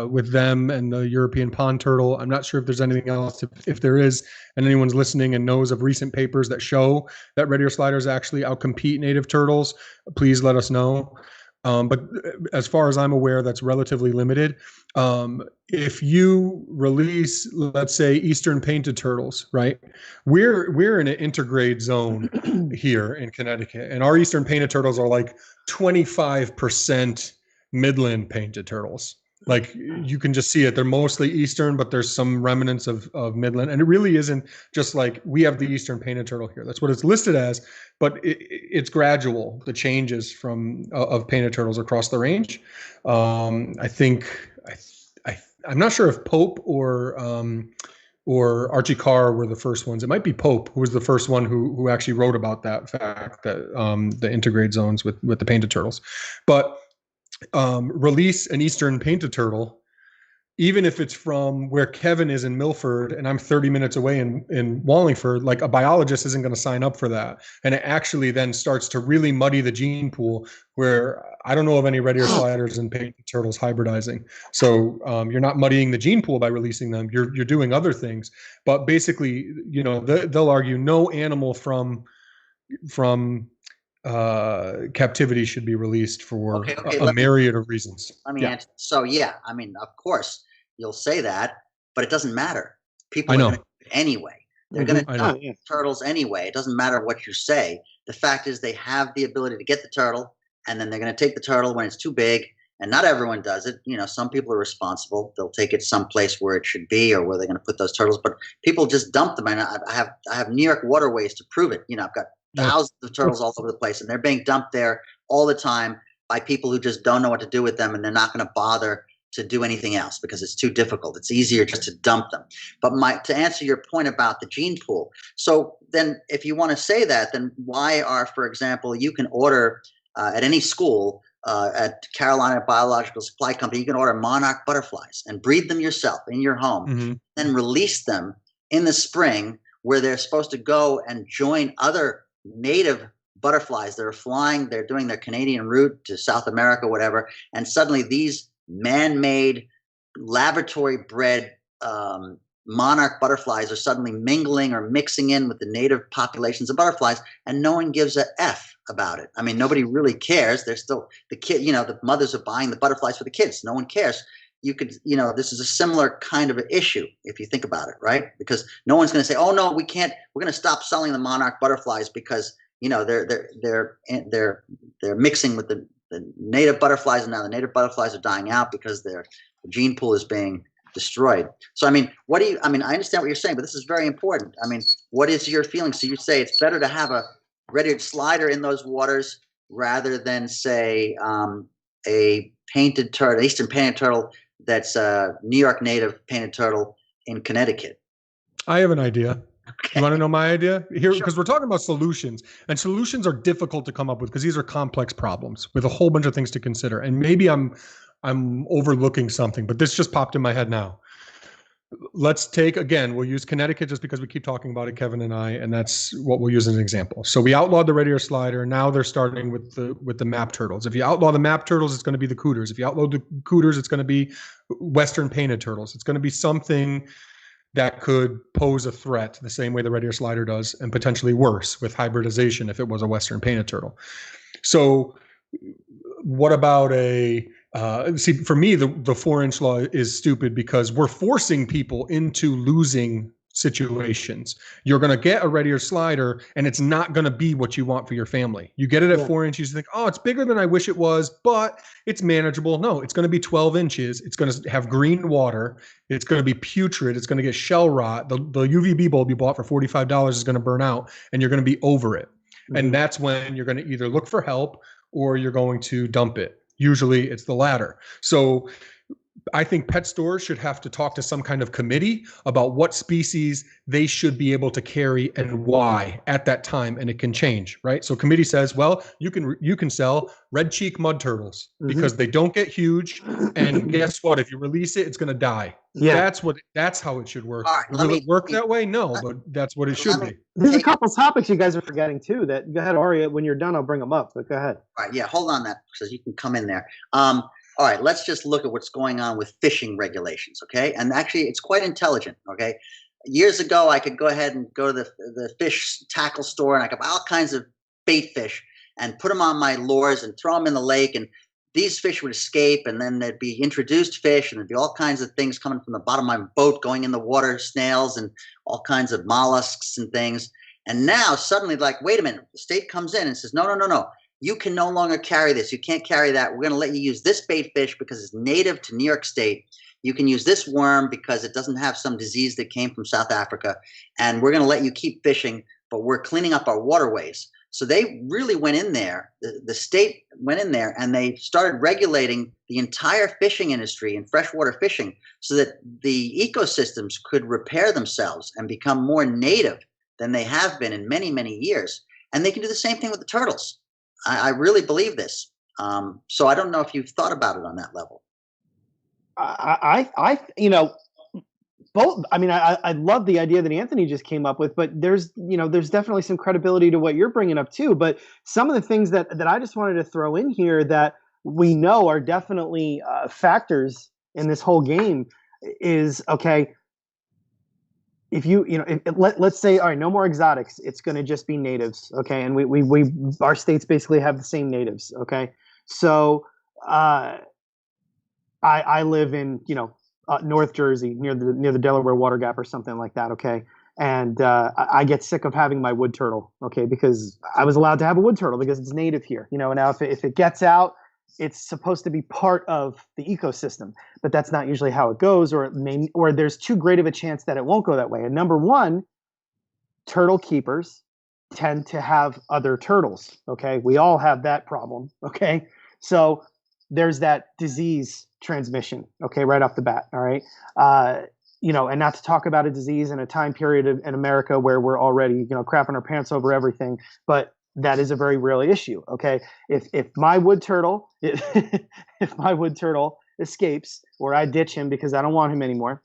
with them and the European pond turtle. I'm not sure if there's anything else. If there is, and anyone's listening and knows of recent papers that show that red-ear sliders actually outcompete native turtles, please let us know. But as far as I'm aware, that's relatively limited. If you release, let's say, Eastern painted turtles, right? We're in an intergrade zone here in Connecticut, and our Eastern painted turtles are like 25% Midland painted turtles. Like you can just see it. They're mostly Eastern, but there's some remnants of Midland. And it really isn't just like we have the Eastern painted turtle here. That's what it's listed as, but it's gradual, the changes of painted turtles across the range. I think I'm not sure if Pope or Archie Carr were the first ones. It might be Pope who was the first one who actually wrote about that fact, that the intergrade zones with the painted turtles. But release an Eastern painted turtle, even if it's from where Kevin is in Milford and I'm 30 minutes away in Wallingford, like a biologist isn't going to sign up for that. And it actually then starts to really muddy the gene pool, where I don't know of any red-ear sliders and painted turtles hybridizing. So you're not muddying the gene pool by releasing them. You're doing other things. But basically, they'll argue no animal from captivity should be released for a myriad of reasons. Let me answer. So I mean, of course you'll say that, but it doesn't matter. People are going to do it anyway. They're going to do turtles anyway. It doesn't matter what you say. The fact is they have the ability to get the turtle and then they're going to take the turtle when it's too big. And not everyone does it. Some people are responsible. They'll take it someplace where it should be, or where they're going to put those turtles. But people just dump them. And I have New York waterways to prove it. I've got thousands of turtles all over the place, and they're being dumped there all the time by people who just don't know what to do with them, and they're not going to bother to do anything else because it's too difficult. It's easier just to dump them. But to answer your point about the gene pool, so then if you want to say that, then why are, for example, you can order at any school, at Carolina Biological Supply Company, you can order monarch butterflies and breed them yourself in your home, then release them in the spring where they're supposed to go and join other native butterflies that are flying. They're doing their Canadian route to South America, whatever. And suddenly these man-made, laboratory-bred monarch butterflies are suddenly mingling or mixing in with the native populations of butterflies, and no one gives a F about it. I mean, nobody really cares. They're still the kid, the mothers are buying the butterflies for the kids. No one cares. You could, this is a similar kind of an issue if you think about it, right? Because no one's going to say, "Oh no, we can't. We're going to stop selling the monarch butterflies because they're mixing with the native butterflies, and now the native butterflies are dying out because the gene pool is being destroyed." So, I mean, I understand what you're saying, but this is very important. I mean, what is your feeling? So you say it's better to have a red-eared slider in those waters rather than, say, a painted turtle, eastern painted turtle that's a New York native painted turtle in Connecticut. I have an idea. Okay. You want to know my idea here? Sure. Because we're talking about solutions, and solutions are difficult to come up with because these are complex problems with a whole bunch of things to consider. And maybe I'm overlooking something, but this just popped in my head now. Let's we'll use Connecticut just because we keep talking about it, Kevin and I, and that's what we'll use as an example. So we outlawed the red ear slider. Now they're starting with the map turtles. If you outlaw the map turtles, it's going to be the cooters. If you outlaw the cooters, it's going to be western painted turtles. It's going to be something that could pose a threat the same way the red ear slider does, and potentially worse with hybridization if it was a western painted turtle. So what about for me, the 4-inch law is stupid because we're forcing people into losing situations. You're going to get a red ear slider and it's not going to be what you want for your family. You get it at 4 inches, you think, "Oh, it's bigger than I wish it was, but it's manageable." No, it's going to be 12 inches. It's going to have green water. It's going to be putrid. It's going to get shell rot. The UVB bulb you bought for $45 is going to burn out, and you're going to be over it. And that's when you're going to either look for help or you're going to dump it. Usually it's the latter. So I think pet stores should have to talk to some kind of committee about what species they should be able to carry and why at that time, and it can change, right? So committee says, well, you can sell red cheek mud turtles because they don't get huge, and guess what? If you release it, it's going to die. Yeah, that's how it should work. Right, will it work that way? No, but that's what it should be. There's a couple topics you guys are forgetting too. That go ahead, Ari. When you're done, I'll bring them up. But go ahead. All right, yeah, hold on that because you can come in there. All right, let's just look at what's going on with fishing regulations, okay? And actually, it's quite intelligent, okay? Years ago, I could go ahead and go to the fish tackle store, and I could buy all kinds of bait fish and put them on my lures and throw them in the lake, and these fish would escape, and then there'd be introduced fish, and there'd be all kinds of things coming from the bottom of my boat going in the water, snails and all kinds of mollusks and things. And now, suddenly, like, wait a minute, the state comes in and says, no. You can no longer carry this. You can't carry that. We're going to let you use this bait fish because it's native to New York State. You can use this worm because it doesn't have some disease that came from South Africa. And we're going to let you keep fishing, but we're cleaning up our waterways. So they really went in there. The state went in there and they started regulating the entire fishing industry and freshwater fishing so that the ecosystems could repair themselves and become more native than they have been in many, many years. And they can do the same thing with the turtles. I really believe this. So I don't know if you've thought about it on that level. Both. I mean, I love the idea that Anthony just came up with, but there's definitely some credibility to what you're bringing up too. But some of the things that I just wanted to throw in here that we know are definitely factors in this whole game is, okay, if let's say, all right, no more exotics, it's going to just be natives, okay? And we our states basically have the same natives, okay? So I live in North Jersey near the Delaware Water Gap or something like that, okay? And I get sick of having my wood turtle, okay, because I was allowed to have a wood turtle because it's native here, you know. Now if it gets out, it's supposed to be part of the ecosystem, but that's not usually how it goes, or there's too great of a chance that it won't go that way. And number one, turtle keepers tend to have other turtles. Okay, we all have that problem. Okay, so there's that disease transmission. Okay, right off the bat. All right, you know, and not to talk about a disease in a time period in America where we're already, you know, crapping our pants over everything, but that is a very real issue. Okay, if my wood turtle if my wood turtle escapes, or I ditch him because I don't want him anymore,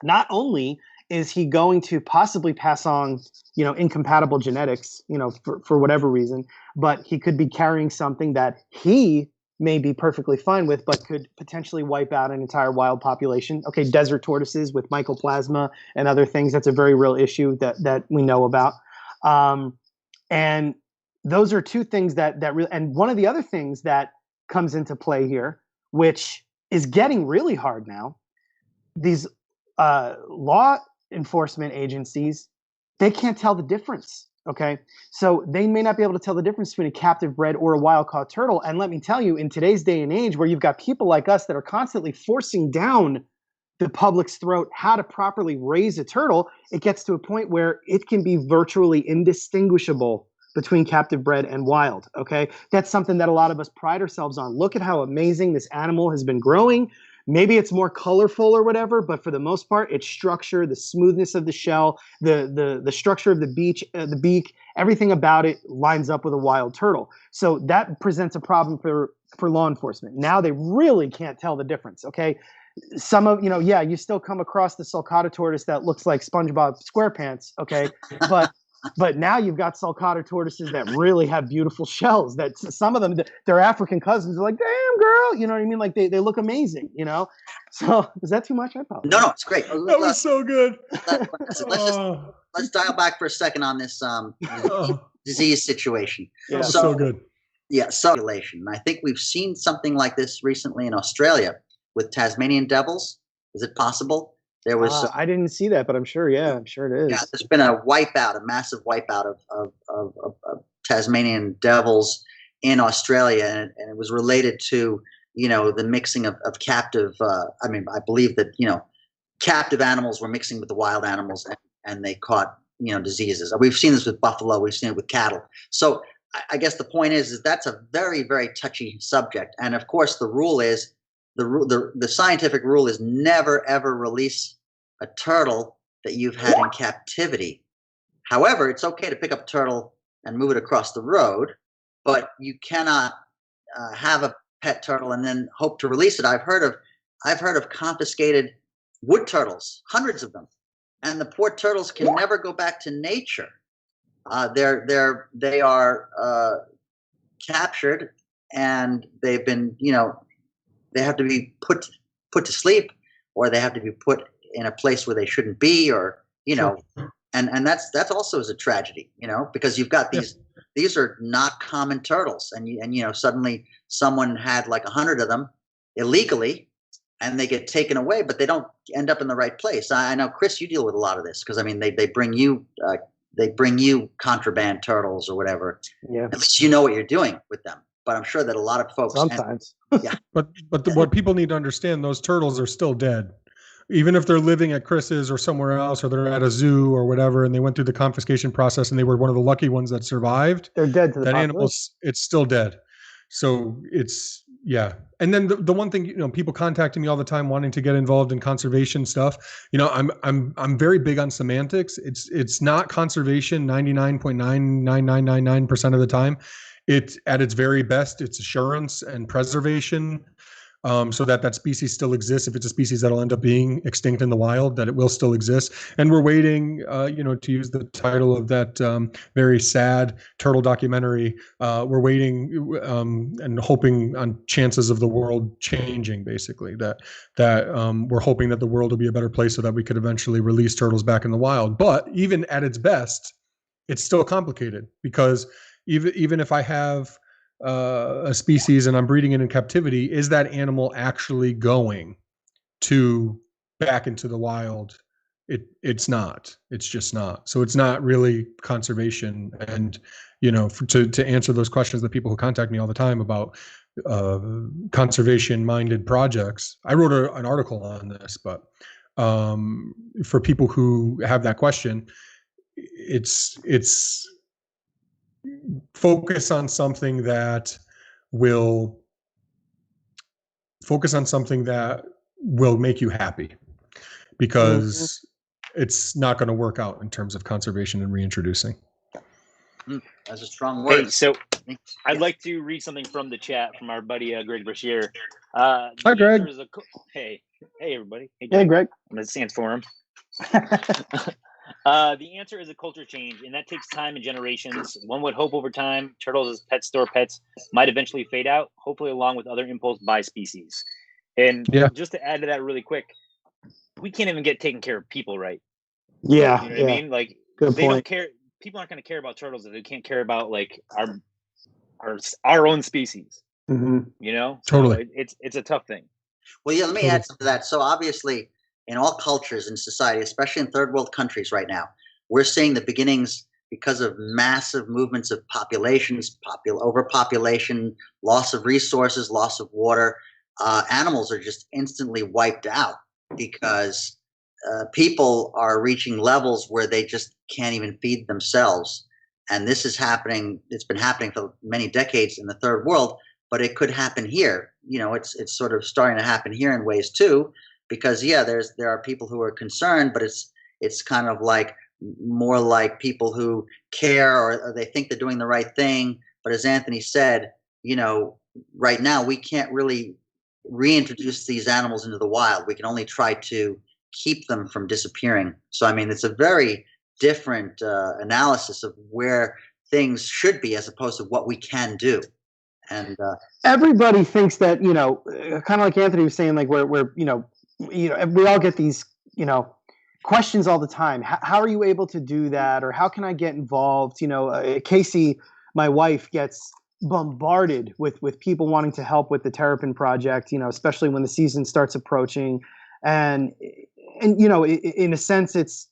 not only is he going to possibly pass on, you know, incompatible genetics, you know, for whatever reason, but he could be carrying something that he may be perfectly fine with, but could potentially wipe out an entire wild population. Okay, desert tortoises with mycoplasma and other things, that's a very real issue that we know about. And those are two things that really, and one of the other things that comes into play here, which is getting really hard now, these law enforcement agencies, they can't tell the difference. Okay, so they may not be able to tell the difference between a captive bred or a wild caught turtle. And let me tell you, in today's day and age, where you've got people like us that are constantly forcing down the public's throat how to properly raise a turtle, it gets to a point where it can be virtually indistinguishable between captive bred and wild. Okay, that's something that a lot of us pride ourselves on. Look at how amazing this animal has been growing. Maybe it's more colorful or whatever, but for the most part, its structure, the smoothness of the shell, the structure of the beak, everything about it lines up with a wild turtle. So that presents a problem for law enforcement. Now they really can't tell the difference. Okay, some of, you know, yeah, you still come across the sulcata tortoise that looks like SpongeBob SquarePants. Okay, but now you've got sulcata tortoises that really have beautiful shells, that some of them, their African cousins are like, damn girl, you know what I mean? Like they look amazing, you know? So is that too much? I thought. No, it's great. That was so good. Let's dial back for a second on this disease situation. Yeah. That was so good. Yeah, and I think we've seen something like this recently in Australia with Tasmanian devils. Is it possible? There was. I didn't see that, but I'm sure. Yeah, I'm sure it is. Yeah, there's been a massive wipeout of Tasmanian devils in Australia, and it was related to, you know, the mixing of captive. I believe that, you know, captive animals were mixing with the wild animals, and they caught, you know, diseases. We've seen this with buffalo. We've seen it with cattle. So I guess the point is that's a very, very touchy subject, and of course the rule is. The scientific rule is never, ever release a turtle that you've had in captivity. However, it's okay to pick up a turtle and move it across the road, but you cannot have a pet turtle and then hope to release it. I've heard of confiscated wood turtles, hundreds of them, and the poor turtles can never go back to nature. They are captured, and they've been, you know, they have to be put to sleep, or they have to be put in a place where they shouldn't be, or, you know, and that's also is a tragedy, you know, because you've got these are not common turtles, and you know, suddenly someone had like 100 of them illegally, and they get taken away, but they don't end up in the right place. I know, Chris, you deal with a lot of this because I mean they bring you contraband turtles or whatever. Yeah, at least you know what you're doing with them. But I'm sure that a lot of folks sometimes. But what people need to understand, those turtles are still dead. Even if they're living at Chris's or somewhere else, or they're at a zoo or whatever, and they went through the confiscation process and they were one of the lucky ones that survived, they're dead to the that population. animal, it's still dead. So it's, yeah. And then the one thing, you know, people contacting me all the time wanting to get involved in conservation stuff. You know, I'm very big on semantics. It's not conservation 99.99999% of the time. It's at its very best, it's assurance and preservation, so that species still exists. If it's a species that'll end up being extinct in the wild, that it will still exist. And we're waiting, you know, to use the title of that very sad turtle documentary, we're waiting and hoping on chances of the world changing, basically, that we're hoping that the world will be a better place so that we could eventually release turtles back in the wild. But even at its best, it's still complicated, because even if I have a species and I'm breeding it in captivity, is that animal actually going back into the wild It's not. It's just not. So it's not really conservation. And to answer those questions that people who contact me all the time about conservation-minded projects, I wrote an article on this. But for people who have that question, it's focus on something that will make you happy, because it's not going to work out in terms of conservation and reintroducing. That's a strong word. Hey, so I'd like to read something from the chat from our buddy Greg Brashear. Hi, Greg. Hey, everybody. Hey, Greg. That stands for him. The answer is a culture change, and that takes time and generations. One would hope over time, turtles as pet store pets might eventually fade out, hopefully along with other impulse buy species. And just to add to that really quick, we can't even get taking care of people right. Yeah. You know what I mean? Like, good they point. don't care. People aren't going to care about turtles if they can't care about like our own species. Totally. So it's a tough thing. Well, yeah, let me add something to that. So obviously, in all cultures in society, especially in third world countries right now, we're seeing the beginnings, because of massive movements of populations, overpopulation, loss of resources, loss of water. Animals are just instantly wiped out because people are reaching levels where they just can't even feed themselves. And this is happening. It's been happening for many decades in the third world, but it could happen here. It's sort of starting to happen here in ways too, because there are people who are concerned, but it's kind of like more like people who care, or they think they're doing the right thing. But as Anthony said, right now we can't really reintroduce these animals into the wild. We can only try to keep them from disappearing. So, I mean, it's a very different analysis of where things should be as opposed to what we can do. And everybody thinks that, kind of like Anthony was saying, like we're we all get these, questions all the time. How are you able to do that? Or how can I get involved? Casey, my wife, gets bombarded with people wanting to help with the Terrapin project, especially when the season starts approaching. And in a sense, it's,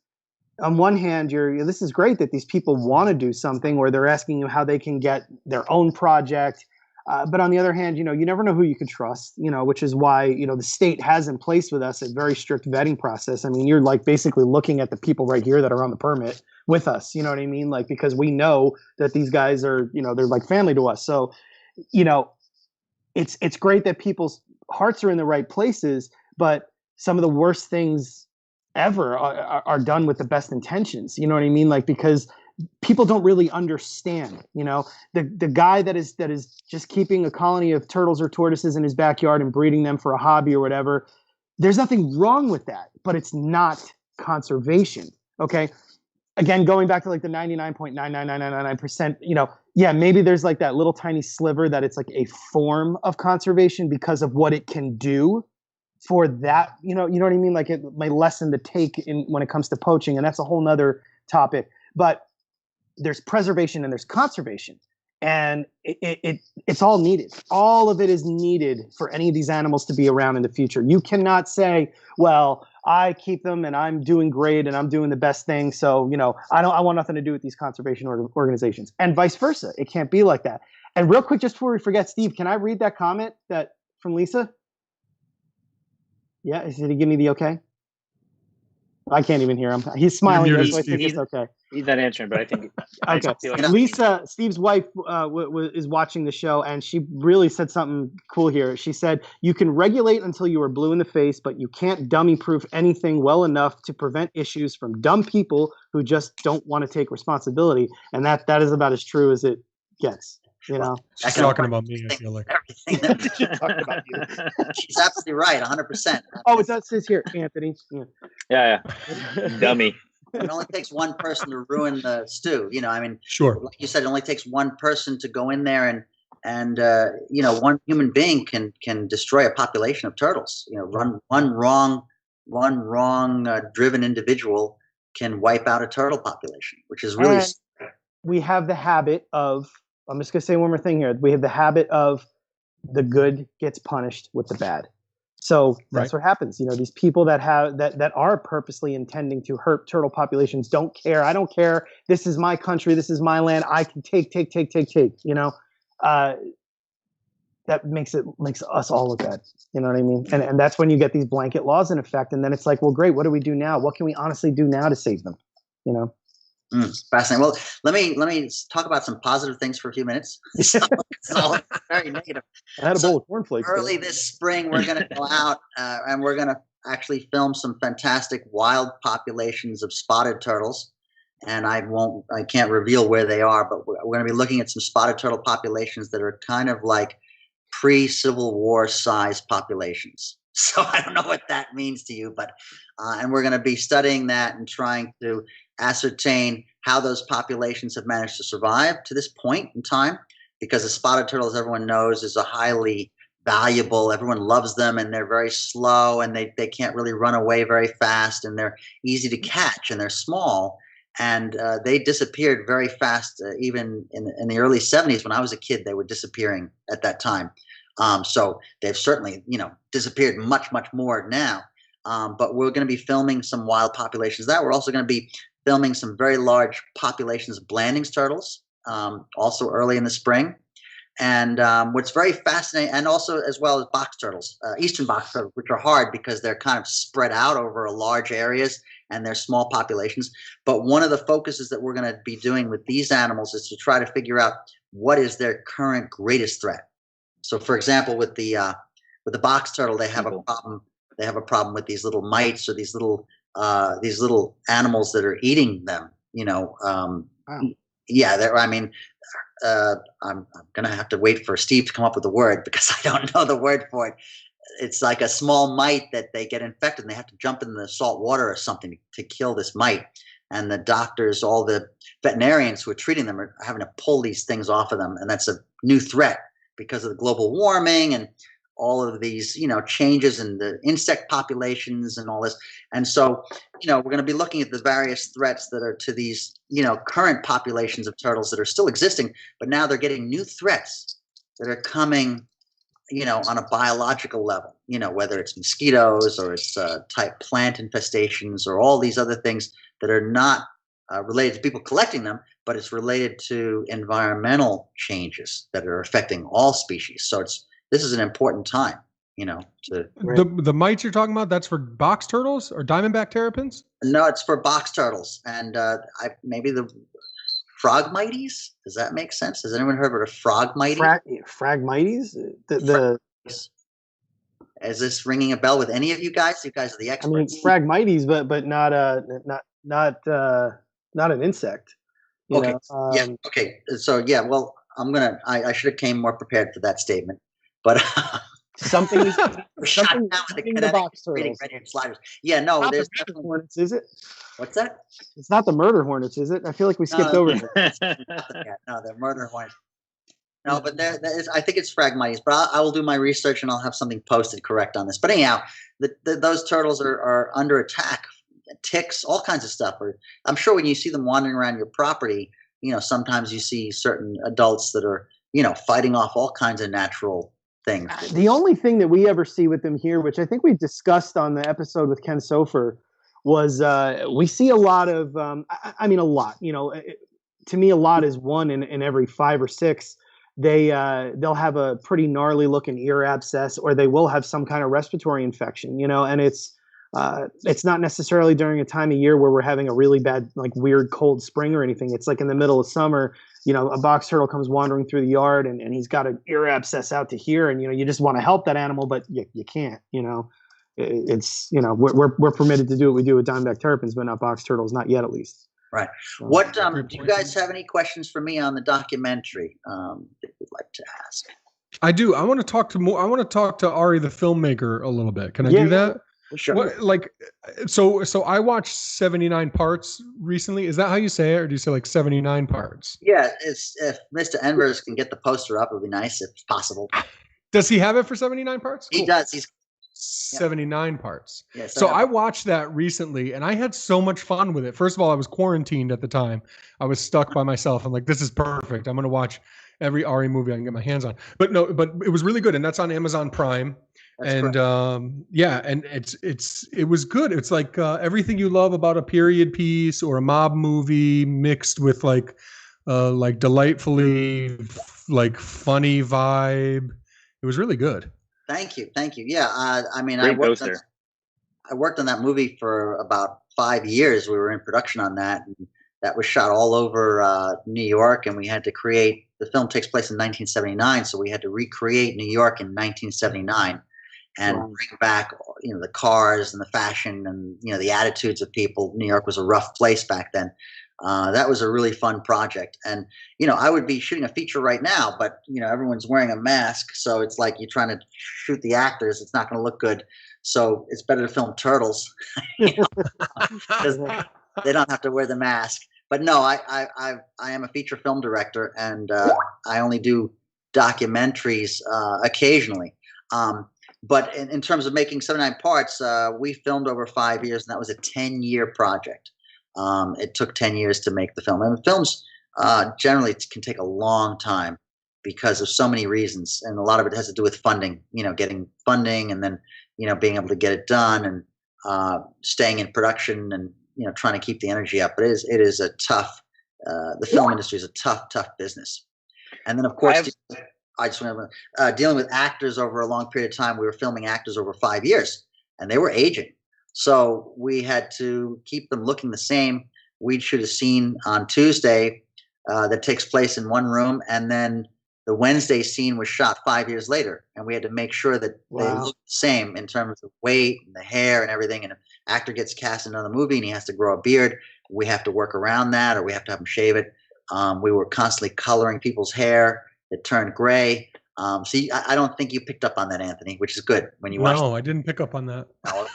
on one hand, this is great that these people want to do something, or they're asking you how they can get their own project. But on the other hand, you never know who you can trust, which is why, the state has in place with us a very strict vetting process. I mean, you're like basically looking at the people right here that are on the permit with us, you know what I mean? Like, because we know that these guys are, they're like family to us. So, it's great that people's hearts are in the right places, but some of the worst things ever are done with the best intentions. You know what I mean? Like, because people don't really understand, the guy that is just keeping a colony of turtles or tortoises in his backyard and breeding them for a hobby or whatever. There's nothing wrong with that, but it's not conservation. Okay. Again, going back to like the 99.99999%, maybe there's like that little tiny sliver that it's like a form of conservation because of what it can do for that, you know what I mean? Like it may lessen the take in when it comes to poaching, and that's a whole nother topic. But there's preservation and there's conservation, and it's all needed. All of it is needed for any of these animals to be around in the future. You cannot say, well, I keep them and I'm doing great and I'm doing the best thing, so I want nothing to do with these conservation organizations, and vice versa. It can't be like that. And real quick, just before we forget, Steve, can I read that comment from Lisa? Yeah, did he give me the okay? I can't even hear him. He's smiling. So I think it's okay. He's not answering, but I think okay. Lisa, Steve's wife, is watching the show, and she really said something cool here. She said, "You can regulate until you are blue in the face, but you can't dummy-proof anything well enough to prevent issues from dumb people who just don't want to take responsibility." And that is about as true as it gets. She's talking about me. I feel like everything that she's talking about you. She's absolutely right, 100%. Oh, it does says here, Anthony. Yeah. Dummy. It only takes one person to ruin the stew. Sure. Like you said, it only takes one person to go in there and one human being can destroy a population of turtles. One wrong driven individual can wipe out a turtle population, which is really. And we have the habit of. I'm just going to say one more thing here. We have the habit of the good gets punished with the bad. So that's what happens. These people that are purposely intending to hurt turtle populations don't care. I don't care. This is my country. This is my land. I can take. That makes us all look bad. You know what I mean? And that's when you get these blanket laws in effect. And then it's like, well, great. What do we do now? What can we honestly do now to save them? Fascinating. Well, let me talk about some positive things for a few minutes. So very negative. I had a bowl of cornflakes. Early this spring, we're going to go out and we're going to actually film some fantastic wild populations of spotted turtles. And I can't reveal where they are, but we're going to be looking at some spotted turtle populations that are kind of like pre-Civil War size populations. So I don't know what that means to you, but and we're going to be studying that and trying to ascertain how those populations have managed to survive to this point in time, because the spotted turtle, as everyone knows, is a highly valuable, everyone loves them, and they're very slow, and they can't really run away very fast, and they're easy to catch, and they're small, and they disappeared very fast, even in the early 70s. When I was a kid, they were disappearing at that time. So they've certainly, disappeared much, much more now. But we're going to be filming some wild populations of that. We're also going to be filming some very large populations of Blanding's turtles, also early in the spring. And what's very fascinating, and also as well as box turtles, eastern box turtles, which are hard because they're kind of spread out over large areas and they're small populations. But one of the focuses that we're going to be doing with these animals is to try to figure out what is their current greatest threat. So, for example, with the box turtle, they have a problem. They have a problem with these little mites or these little animals that are eating them. Wow. Yeah. I'm gonna have to wait for Steve to come up with the word because I don't know the word for it. It's like a small mite that they get infected, and they have to jump in the salt water or something to kill this mite. And the doctors, all the veterinarians who are treating them, are having to pull these things off of them, and that's a new threat because of the global warming and all of these, changes in the insect populations and all this. And so, we're going to be looking at the various threats that are to these, current populations of turtles that are still existing, but now they're getting new threats that are coming, on a biological level, whether it's mosquitoes or it's type plant infestations or all these other things that are not related to people collecting them, but it's related to environmental changes that are affecting all species. So this is an important time, to the mites you're talking about. That's for box turtles or diamondback terrapins? No, it's for box turtles, and maybe the Phragmites. Does that make sense? Has anyone heard of a Phragmite? Phragmites? Is this ringing a bell with any of you guys? You guys are the experts. Phragmites, but not an insect. Okay. Okay. So well, I should have came more prepared for that statement, but something is something the box turtles. Sliders. Yeah, no, there's the murder hornets, is it? What's that? It's not the murder hornets, is it? I feel like we skipped over it. No, they're murder hornets. No, but I think it's Phragmites, but I will do my research and I'll have something posted correct on this. But anyhow, those turtles are under attack. Ticks, all kinds of stuff. Or I'm sure when you see them wandering around your property, sometimes you see certain adults that are, fighting off all kinds of natural things. The only thing that we ever see with them here, which I think we discussed on the episode with Ken Sofer, was we see a lot of, a lot. To me, a lot is one in every 5 or 6. They'll have a pretty gnarly looking ear abscess, or they will have some kind of respiratory infection. And it's not necessarily during a time of year where we're having a really bad, like weird cold spring or anything. It's like in the middle of summer, a box turtle comes wandering through the yard and he's got an ear abscess out to here, and you just want to help that animal, but you can't. It's we're permitted to do what we do with diamondback terrapins, but not box turtles, not yet at least. Right. What do you guys have any questions for me on the documentary that you'd like to ask? I do. I want to talk to Ari the filmmaker a little bit. Can I do that? Sure. So I watched 79 parts recently. Is that how you say it, or do you say like 79 parts? Yeah, if Mr. Envers can get the poster up, it would be nice if possible. Does he have it for 79 parts? He does. He's 79 parts. Yeah, so I watched that recently and I had so much fun with it. First of all, I was quarantined at the time. I was stuck by myself. I'm like, this is perfect. I'm going to watch every Ari movie I can get my hands on. But no, but it was really good, and that's on Amazon Prime. That's And correct. yeah, and it was good. It's like everything you love about a period piece or a mob movie mixed with like delightfully like funny vibe. It was really good. Thank you. Yeah, I mean, Great poster. I worked on that movie for about 5 years. We were in production on that, and that was shot all over New York. And we had to create. The film takes place in 1979, so we had to recreate New York in 1979 and bring back, the cars and the fashion and the attitudes of people. New York was a rough place back then. That was a really fun project. And I would be shooting a feature right now, but everyone's wearing a mask, so it's like you're trying to shoot the actors. It's not going to look good. So it's better to film turtles because they don't have to wear the mask. But no, I am a feature film director, and I only do documentaries occasionally. But in terms of making 79 parts, we filmed over 5 years, and that was a 10-year project. It took 10 years to make the film. And films generally can take a long time because of so many reasons. And a lot of it has to do with funding, getting funding and then, being able to get it done and staying in production and, trying to keep the energy up. But it is a tough, the film industry is a tough business. And then, of course, I just remember dealing with actors over a long period of time. We were filming actors over 5 years, and they were aging. So we had to keep them looking the same. We'd shoot a scene on Tuesday that takes place in one room, and then the Wednesday scene was shot 5 years later, and we had to make sure that they looked the same in terms of weight and the hair and everything. And if an actor gets cast in another movie and he has to grow a beard, we have to work around that, or we have to have him shave it. We were constantly coloring people's hair. It turned gray. See, I don't think you picked up on that, Anthony, which is good when you watch. No, I didn't pick up on that. No,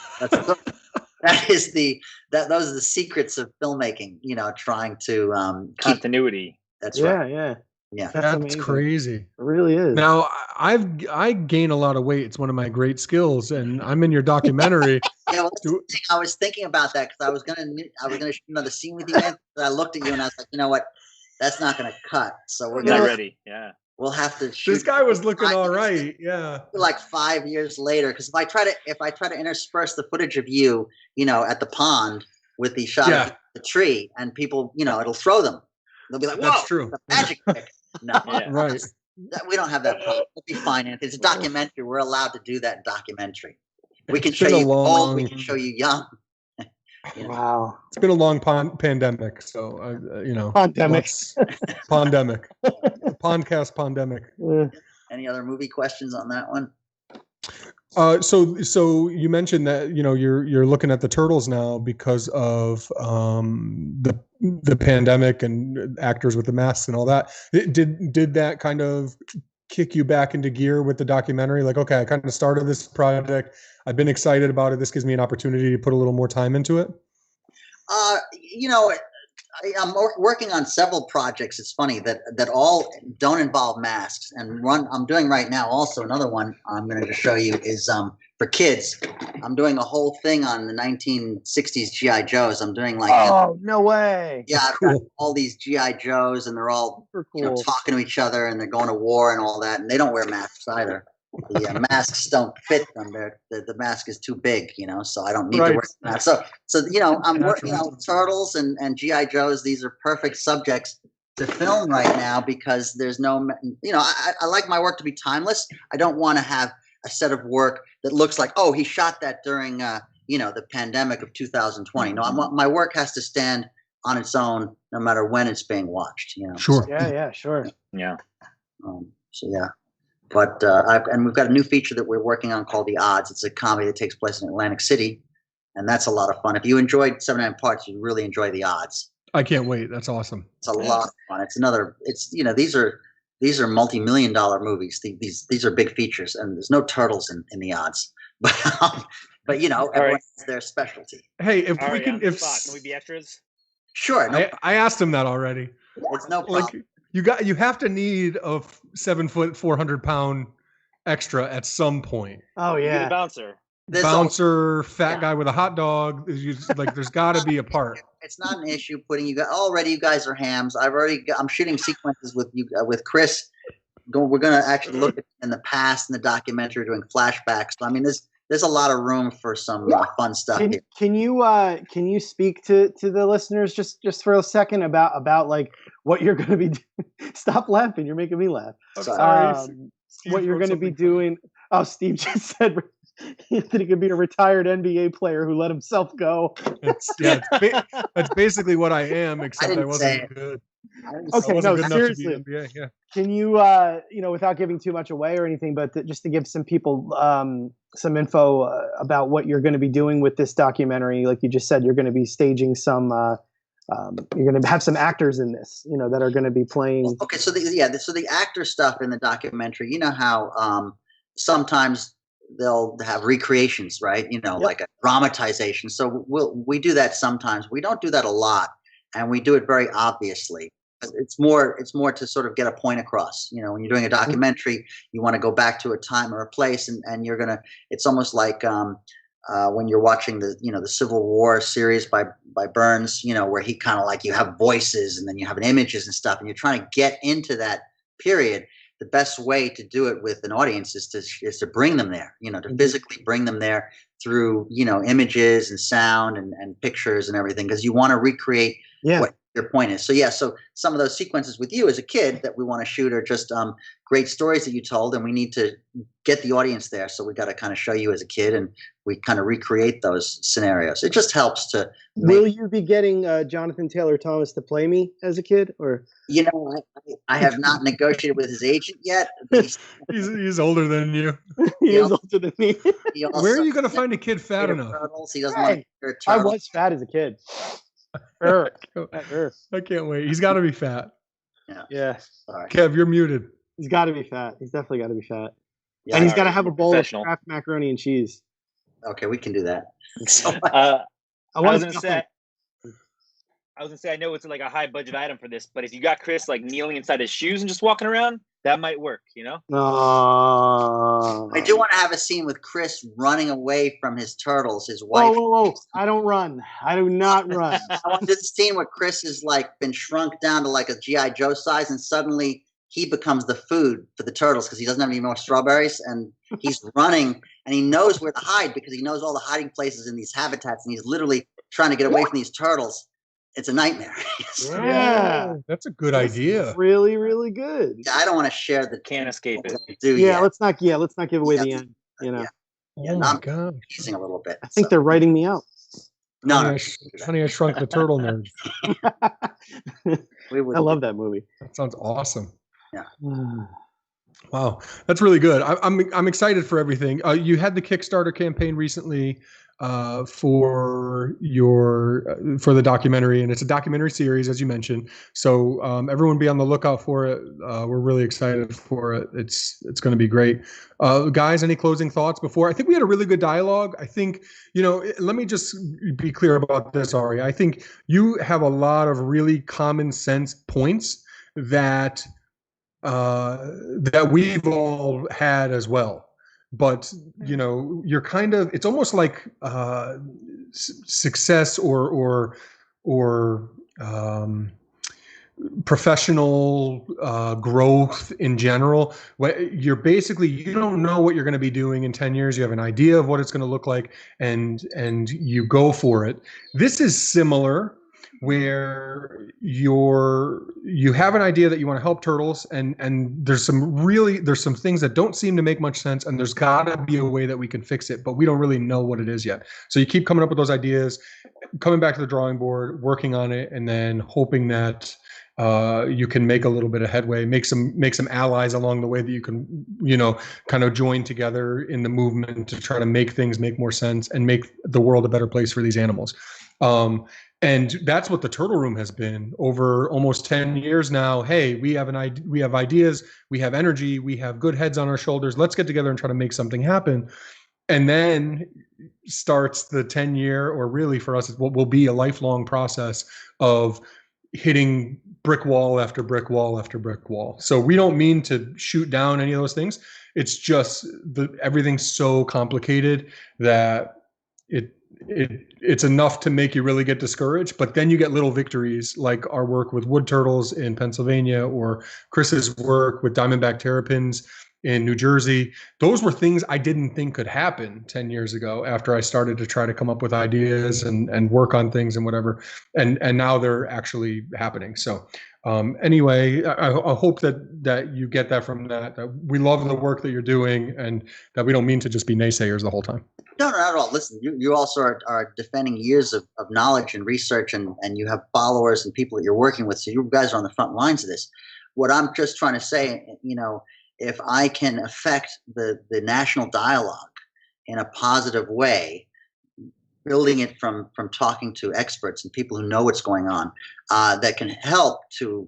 those are the secrets of filmmaking. Trying to continuity. That's right. Yeah. That's crazy. It really is. Now I gain a lot of weight. It's one of my great skills, and I'm in your documentary. Yeah, well, I was thinking about that because I was gonna shoot another scene with you, and I looked at you and I was like, you know what, that's not gonna cut. So we're not ready. Yeah. We'll have to shoot. This guy was looking all right. Yeah. Like 5 years later, because if I try to intersperse the footage of you, at the pond with the shot of the tree, and people, it'll throw them. They'll be like, "Whoa, that's true." The magic trick. No, right. We don't have that problem. It'll be fine. It's a documentary. We're allowed to do that in documentary. We can show you old. We can show you young. Wow. It's been a long pandemic, so pandemic. Pondcast pandemic. Any other movie questions on that one? So you mentioned that you're looking at the turtles now because of the pandemic and actors with the masks and all that. Did that kind of kick you back into gear with the documentary? Like, okay, I kind of started this project. I've been excited about it. This gives me an opportunity to put a little more time into it. I'm working on several projects. It's funny that all don't involve masks. And one I'm doing right now, also another one I'm going to show you is for kids. I'm doing a whole thing on the 1960s GI Joes. I'm doing like no way. Yeah, I've got all these GI Joes, and they're all talking to each other, and they're going to war and all that, and they don't wear masks either. The masks don't fit them. The mask is too big, so I don't need to wear a mask. So I'm working on turtles and GI Joes. These are perfect subjects to film right now because there's no, I like my work to be timeless. I don't want to have a set of work that looks like, he shot that during, the pandemic of 2020. No, my work has to stand on its own, no matter when it's being watched. Sure. Yeah, sure. Yeah. So yeah. But and we've got a new feature that we're working on called The Odds. It's a comedy that takes place in Atlantic City, and that's a lot of fun. If you enjoyed 79 Parts, you really enjoy The Odds. I can't wait. That's awesome. It's a lot of fun. These are multi-million-dollar movies. These are big features, and there's no turtles in The Odds. But everyone has their specialty. Hey, if All we right, can, can we be extras? Sure. No, I asked him that already. it's no problem. You have to need a 7 foot 400-pound extra at some point. Oh You're yeah. the bouncer. Bouncer, fat guy with a hot dog. There's got to be a part. It's not an issue putting you guys. Already, you guys are hams. I'm shooting sequences with Chris we're going to actually look at in the past in the documentary, doing flashbacks. So, I mean, there's a lot of room for some fun stuff here. Can you speak to the listeners just for a second about like what you're going to be stop laughing, you're making me laugh. What you're going to be doing. Oh, Steve just said that he could be a retired NBA player who let himself go. That's basically what I am, except I wasn't good. Okay, no, seriously. NBA, yeah. Can you, without giving too much away or anything, but just to give some people some info about what you're going to be doing with this documentary, like you just said, you're going to be staging some. You're going to have some actors in this, that are going to be playing. Okay, so the actor stuff in the documentary, you know how sometimes they'll have recreations, right? Like a dramatization. So we do that sometimes. We don't do that a lot, and we do it very obviously. It's more to sort of get a point across. When you're doing a documentary, you want to go back to a time or a place, and you're gonna. It's almost like when you're watching the Civil War series by Burns, where he kind of like, you have voices and then you have images and stuff, and you're trying to get into that period. The best way to do it with an audience is to bring them there, to physically bring them there through, images and sound and pictures and everything, because you want to recreate what your point is. So some of those sequences with you as a kid that we want to shoot are just great stories that you told, and we need to get the audience there. So we got to kind of show you as a kid, and we kind of recreate those scenarios. It just helps to. Will you be getting Jonathan Taylor Thomas to play me as a kid, or? I have not negotiated with his agent yet. He's older than you. He is older than me. Where are you going to find a kid fat enough? He doesn't want to I was fat as a kid. I can't wait. He's got to be fat. Yeah. Sorry. Kev, you're muted. He's got to be fat. He's definitely got to be fat. Yeah, and he's got to have a bowl of Kraft macaroni and cheese. Okay, we can do that. I was gonna say, I know it's like a high budget item for this, but if you got Chris like kneeling inside his shoes and just walking around, that might work, I do want to have a scene with Chris running away from his turtles, his wife. Whoa. I don't run. I do not run. I want this scene where Chris is like been shrunk down to like a G.I. Joe size, and suddenly he becomes the food for the turtles because he doesn't have any more strawberries, and he's running, and he knows where to hide because he knows all the hiding places in these habitats, and he's literally trying to get away from these turtles. It's a nightmare. Yeah, that's a good idea. Really, really good. Yeah, I don't want to share the. Can't escape it. Let's not give away the end. I'm teasing a little bit. I think they're writing me out. No, Honey, I Shrunk the Turtle nerd. I love that movie. That sounds awesome. Yeah. Wow, that's really good. I'm excited for everything. You had the Kickstarter campaign recently for the documentary, and it's a documentary series, as you mentioned. So everyone be on the lookout for it. We're really excited for it. It's going to be great. Guys, any closing thoughts before? I think we had a really good dialogue. I think, let me just be clear about this, Ari. I think you have a lot of really common sense points that we've all had as well. But, you're kind of, it's almost like success or professional growth in general. You don't know what you're going to be doing in 10 years. You have an idea of what it's going to look like, and you go for it. This is similar, where you have an idea that you want to help turtles, and there's some things that don't seem to make much sense, and there's gotta be a way that we can fix it, but we don't really know what it is yet. So you keep coming up with those ideas, coming back to the drawing board, working on it, and then hoping that you can make a little bit of headway, make some allies along the way that you can, kind of join together in the movement to try to make things make more sense and make the world a better place for these animals. And that's what the Turtle Room has been over almost 10 years now. Hey, we have ideas, we have energy, we have good heads on our shoulders. Let's get together and try to make something happen. And then starts the 10-year, or really for us, what will be a lifelong process of hitting brick wall after brick wall after brick wall. So we don't mean to shoot down any of those things. It's just everything's so complicated that it's enough to make you really get discouraged. But then you get little victories like our work with wood turtles in Pennsylvania, or Chris's work with diamondback terrapins in New Jersey. Those were things I didn't think could happen 10 years ago after I started to try to come up with ideas and work on things and whatever. And now they're actually happening. So anyway, I hope that you get that from that we love the work that you're doing, and that we don't mean to just be naysayers the whole time. No, not at all. Listen, you also are defending years of knowledge and research, and you have followers and people that you're working with. So you guys are on the front lines of this. What I'm just trying to say, if I can affect the national dialogue in a positive way, building it from talking to experts and people who know what's going on, that can help to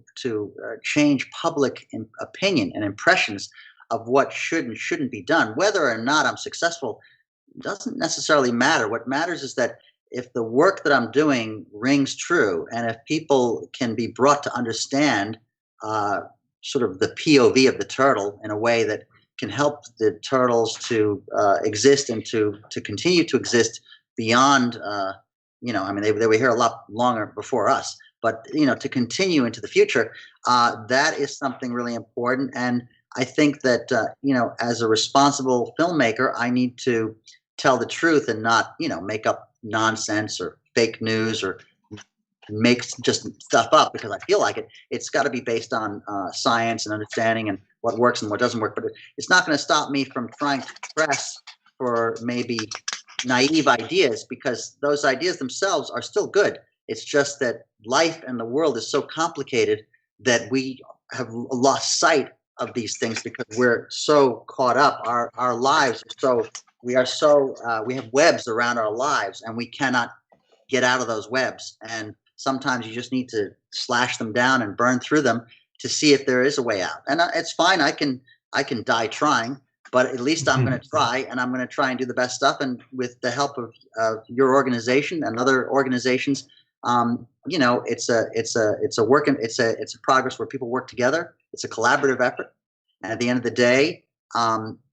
change public opinion and impressions of what should and shouldn't be done. Whether or not I'm successful doesn't necessarily matter. What matters is that if the work that I'm doing rings true, and if people can be brought to understand sort of the POV of the turtle in a way that can help the turtles to exist and to continue to exist beyond, they were here a lot longer before us, but, to continue into the future, that is something really important. And I think that, as a responsible filmmaker, I need to tell the truth and not, make up nonsense or fake news or make just stuff up because I feel like it. It's got to be based on science and understanding and what works and what doesn't work. But it's not going to stop me from trying to press for maybe naive ideas, because those ideas themselves are still good. It's just that life and the world is so complicated that we have lost sight of these things because we're so caught up. Our lives are we have webs around our lives, and we cannot get out of those webs. And sometimes you just need to slash them down and burn through them to see if there is a way out. And it's fine. I can die trying, but at least I'm going to try, and I'm going to try and do the best stuff. And with the help of your organization and other organizations, it's a progress where people work together. It's a collaborative effort. And at the end of the day,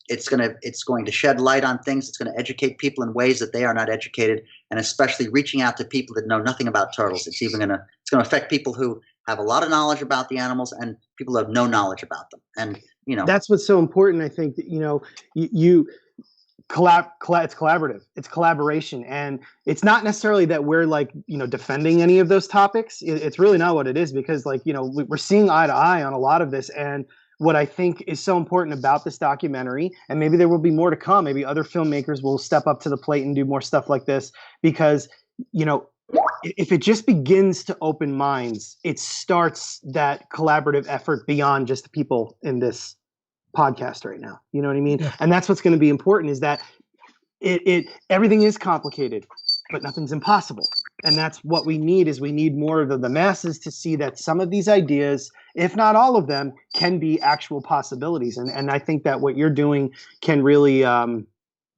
it's going to shed light on things. It's going to educate people in ways that they are not educated, and especially reaching out to people that know nothing about turtles. It's going to affect people who have a lot of knowledge about the animals and people who have no knowledge about them. And that's what's so important. I think that it's collaborative. It's collaboration, and it's not necessarily that we're defending any of those topics. It's really not what it is, because we're seeing eye to eye on a lot of this. And what I think is so important about this documentary, and maybe there will be more to come, maybe other filmmakers will step up to the plate and do more stuff like this, because, if it just begins to open minds, it starts that collaborative effort beyond just the people in this podcast right now. You know what I mean? Yeah. And that's what's going to be important, is that everything is complicated, but nothing's impossible. And that's what we need, is we need more of the masses to see that some of these ideas, if not all of them, can be actual possibilities. And I think that what you're doing can really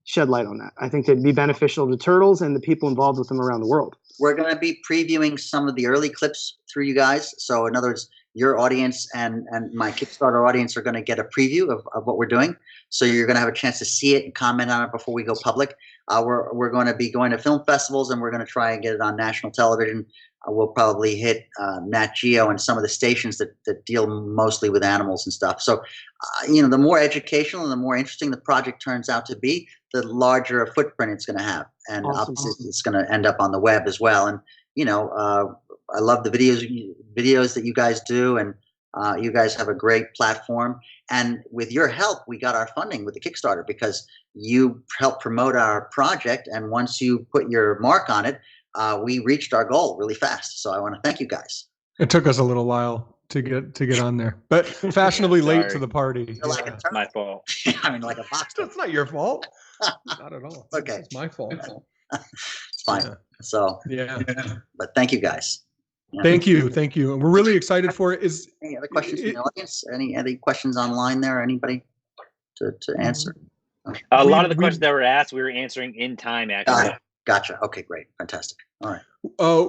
shed light on that. I think it'd be beneficial to turtles and the people involved with them around the world. We're going to be previewing some of the early clips through you guys. So in other words, your audience and my Kickstarter audience are going to get a preview of what we're doing. So you're going to have a chance to see it and comment on it before we go public. We're going to be going to film festivals, and we're going to try and get it on national television. We'll probably hit Nat Geo and some of the stations that deal mostly with animals and stuff. So, the more educational and the more interesting the project turns out to be, the larger a footprint it's going to have. And obviously it's going to end up on the web as well. And, I love the videos that you guys do, and you guys have a great platform. And with your help, we got our funding with the Kickstarter, because you helped promote our project. And once you put your mark on it, we reached our goal really fast. So I want to thank you guys. It took us a little while to get on there, but fashionably late to the party. Like It's my fault. I mean, like a box. That's not your fault. Not at all. Okay. It's my fault. It's fine. Yeah. So, but thank you guys. Yeah. Thank you. And we're really excited for it. Any other questions from the audience? Any questions online there? Anybody to answer? A lot of the questions that were asked, we were answering in time, actually. Gotcha. Okay, great. Fantastic. All right.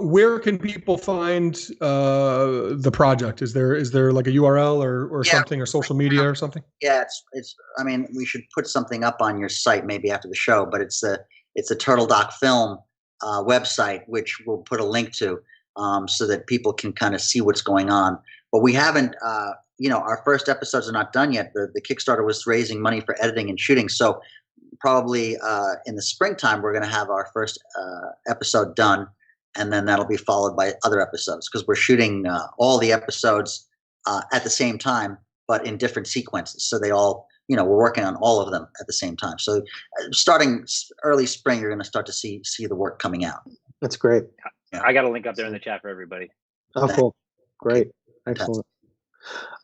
Where can people find the project? Is there like a URL or something, or social media or something? Yeah, it's. I mean, we should put something up on your site maybe after the show, but it's a Turtle Doc film website, which we'll put a link to, so that people can kind of see what's going on. But we haven't, our first episodes are not done yet. The Kickstarter was raising money for editing and shooting. So probably in the springtime, we're going to have our first episode done. And then that'll be followed by other episodes, because we're shooting all the episodes at the same time, but in different sequences. So they all, we're working on all of them at the same time. So starting early spring, you're going to start to see the work coming out. That's great. Yeah. I got a link up there in the chat for everybody. Oh, cool. Great. Excellent.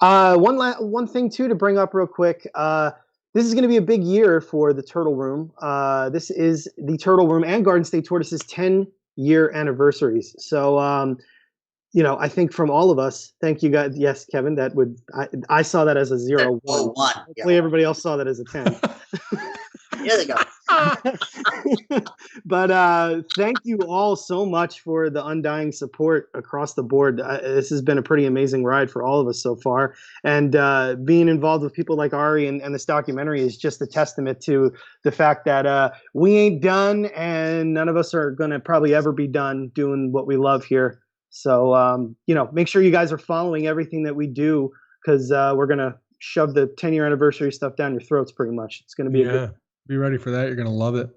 One thing too to bring up real quick. This is going to be a big year for the Turtle Room. This is the Turtle Room and Garden State Tortoise's 10-year anniversaries. So, I think from all of us, thank you guys. Yes, Kevin, I saw that as a 0-1. Hopefully everybody else saw that as a 10. Here they go. But thank you all so much for the undying support across the board. This has been a pretty amazing ride for all of us so far. And being involved with people like Ari and this documentary is just a testament to the fact that we ain't done, and none of us are going to probably ever be done doing what we love here. So, make sure you guys are following everything that we do, because we're going to shove the 10-year anniversary stuff down your throats pretty much. It's going to be a good. Be ready for that. You're going to love it.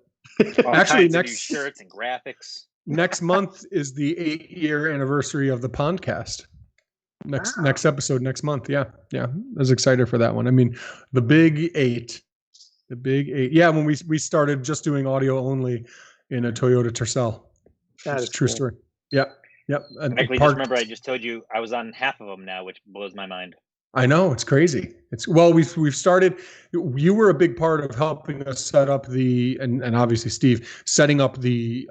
Actually, next shirts and graphics. Next month is the 8-year anniversary of the Pondcast. Next episode next month. Yeah. I was excited for that one. I mean, the big 8. Yeah, when we started just doing audio only in a Toyota Tercel. That is a true story. Yep. Actually, just remember, I just told you I was on half of them now, which blows my mind. I know, it's crazy. We've started. You were a big part of helping us set up and obviously Steve setting up the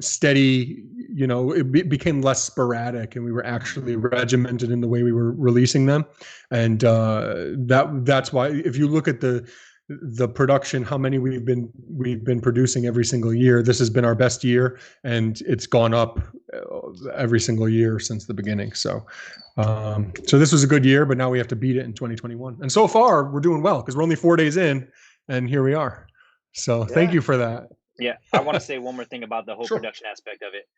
steady. It became less sporadic, and we were actually regimented in the way we were releasing them, and that's why if you look at the production, how many we've been producing every single year. This has been our best year, and it's gone up every single year since the beginning. So this was a good year, but now we have to beat it in 2021. And so far, we're doing well because we're only 4 days in, and here we are. So thank you for that. Yeah, I want to say one more thing about the whole production aspect of it.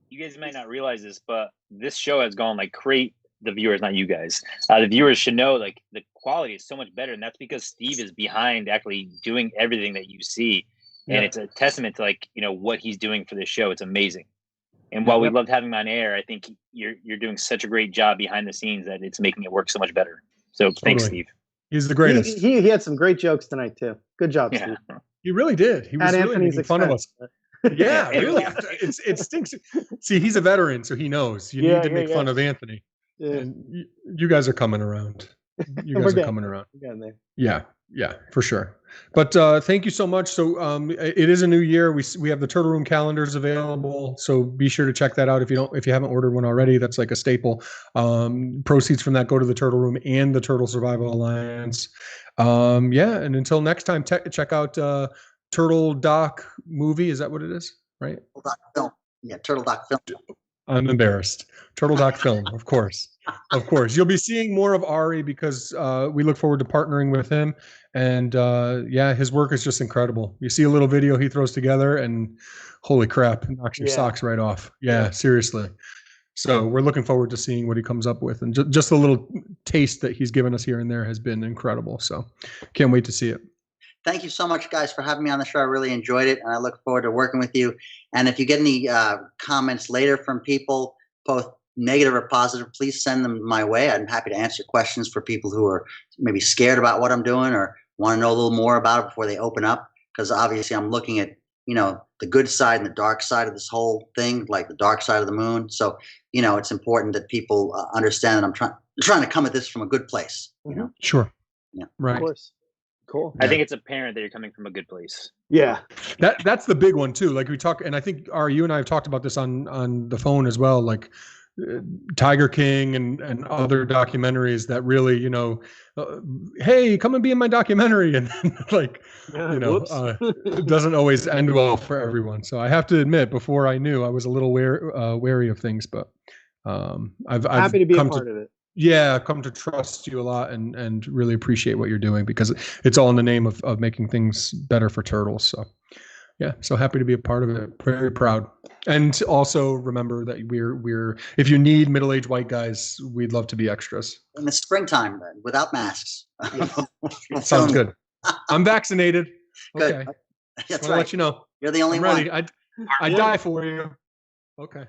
You guys might not realize this, but this show has gone like crazy. The viewers, not you guys. The viewers should know like the quality is so much better, and that's because Steve is behind actually doing everything that you see, and it's a testament to what he's doing for this show. It's amazing. And while we loved having him on air, I think you're doing such a great job behind the scenes that it's making it work so much better. So thanks, Steve. He's the greatest. He had some great jokes tonight too. Good job, Steve. He really did. He was really making fun of us. Yeah, really. It stinks. See, he's a veteran, so he knows. You need to make fun of Anthony. Yeah. And you guys are coming around. You guys are coming around. Yeah, for sure. But thank you so much. So it is a new year. We have the Turtle Room calendars available, so be sure to check that out if you haven't ordered one already. That's like a staple. Proceeds from that go to the Turtle Room and the Turtle Survival Alliance. And until next time, check out Turtle Doc Movie. Is that what it is? Right? Turtle Doc Film. Yeah, Turtle Doc Film. I'm embarrassed. Turtle Doc Film, of course. You'll be seeing more of Ari because we look forward to partnering with him. And his work is just incredible. You see a little video he throws together, and holy crap, it knocks your socks right off. Yeah, seriously. So we're looking forward to seeing what he comes up with, and just a little taste that he's given us here and there has been incredible. So can't wait to see it. Thank you so much, guys, for having me on the show. I really enjoyed it, and I look forward to working with you. And if you get any comments later from people, both negative or positive, please send them my way. I'm happy to answer questions for people who are maybe scared about what I'm doing or want to know a little more about it before they open up. Because obviously I'm looking at, the good side and the dark side of this whole thing, like the dark side of the moon. So, it's important that people understand that I'm trying to come at this from a good place. Sure. Yeah. Right. Of course. Cool. I think it's apparent that you're coming from a good place. Yeah. That's the big one too. Like we talk, and I think you and I have talked about this on the phone as well. Like Tiger King and other documentaries that really, hey, come and be in my documentary, and then it doesn't always end well for everyone. So I have to admit, before I knew, I was a little wary of things, but I've happy to be a part of it. Yeah, I've come to trust you a lot and really appreciate what you're doing because it's all in the name of making things better for turtles. So Yeah, so happy to be a part of it. Very proud. And also remember that we're if you need middle-aged white guys, we'd love to be extras. In the springtime, then, without masks. Yes. Sounds good. I'm vaccinated. Good. Okay. That's Just wanna right. let you know. You're the only I'm one. ready. I'd die for you. Okay.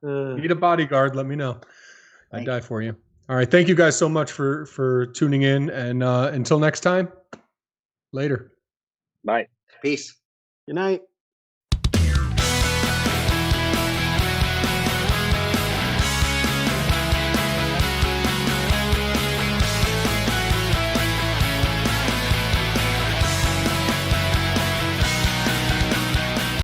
Need a bodyguard, let me know. I'd die for you. All right. Thank you guys so much for tuning in. And until next time, later. Bye. Peace. Good night.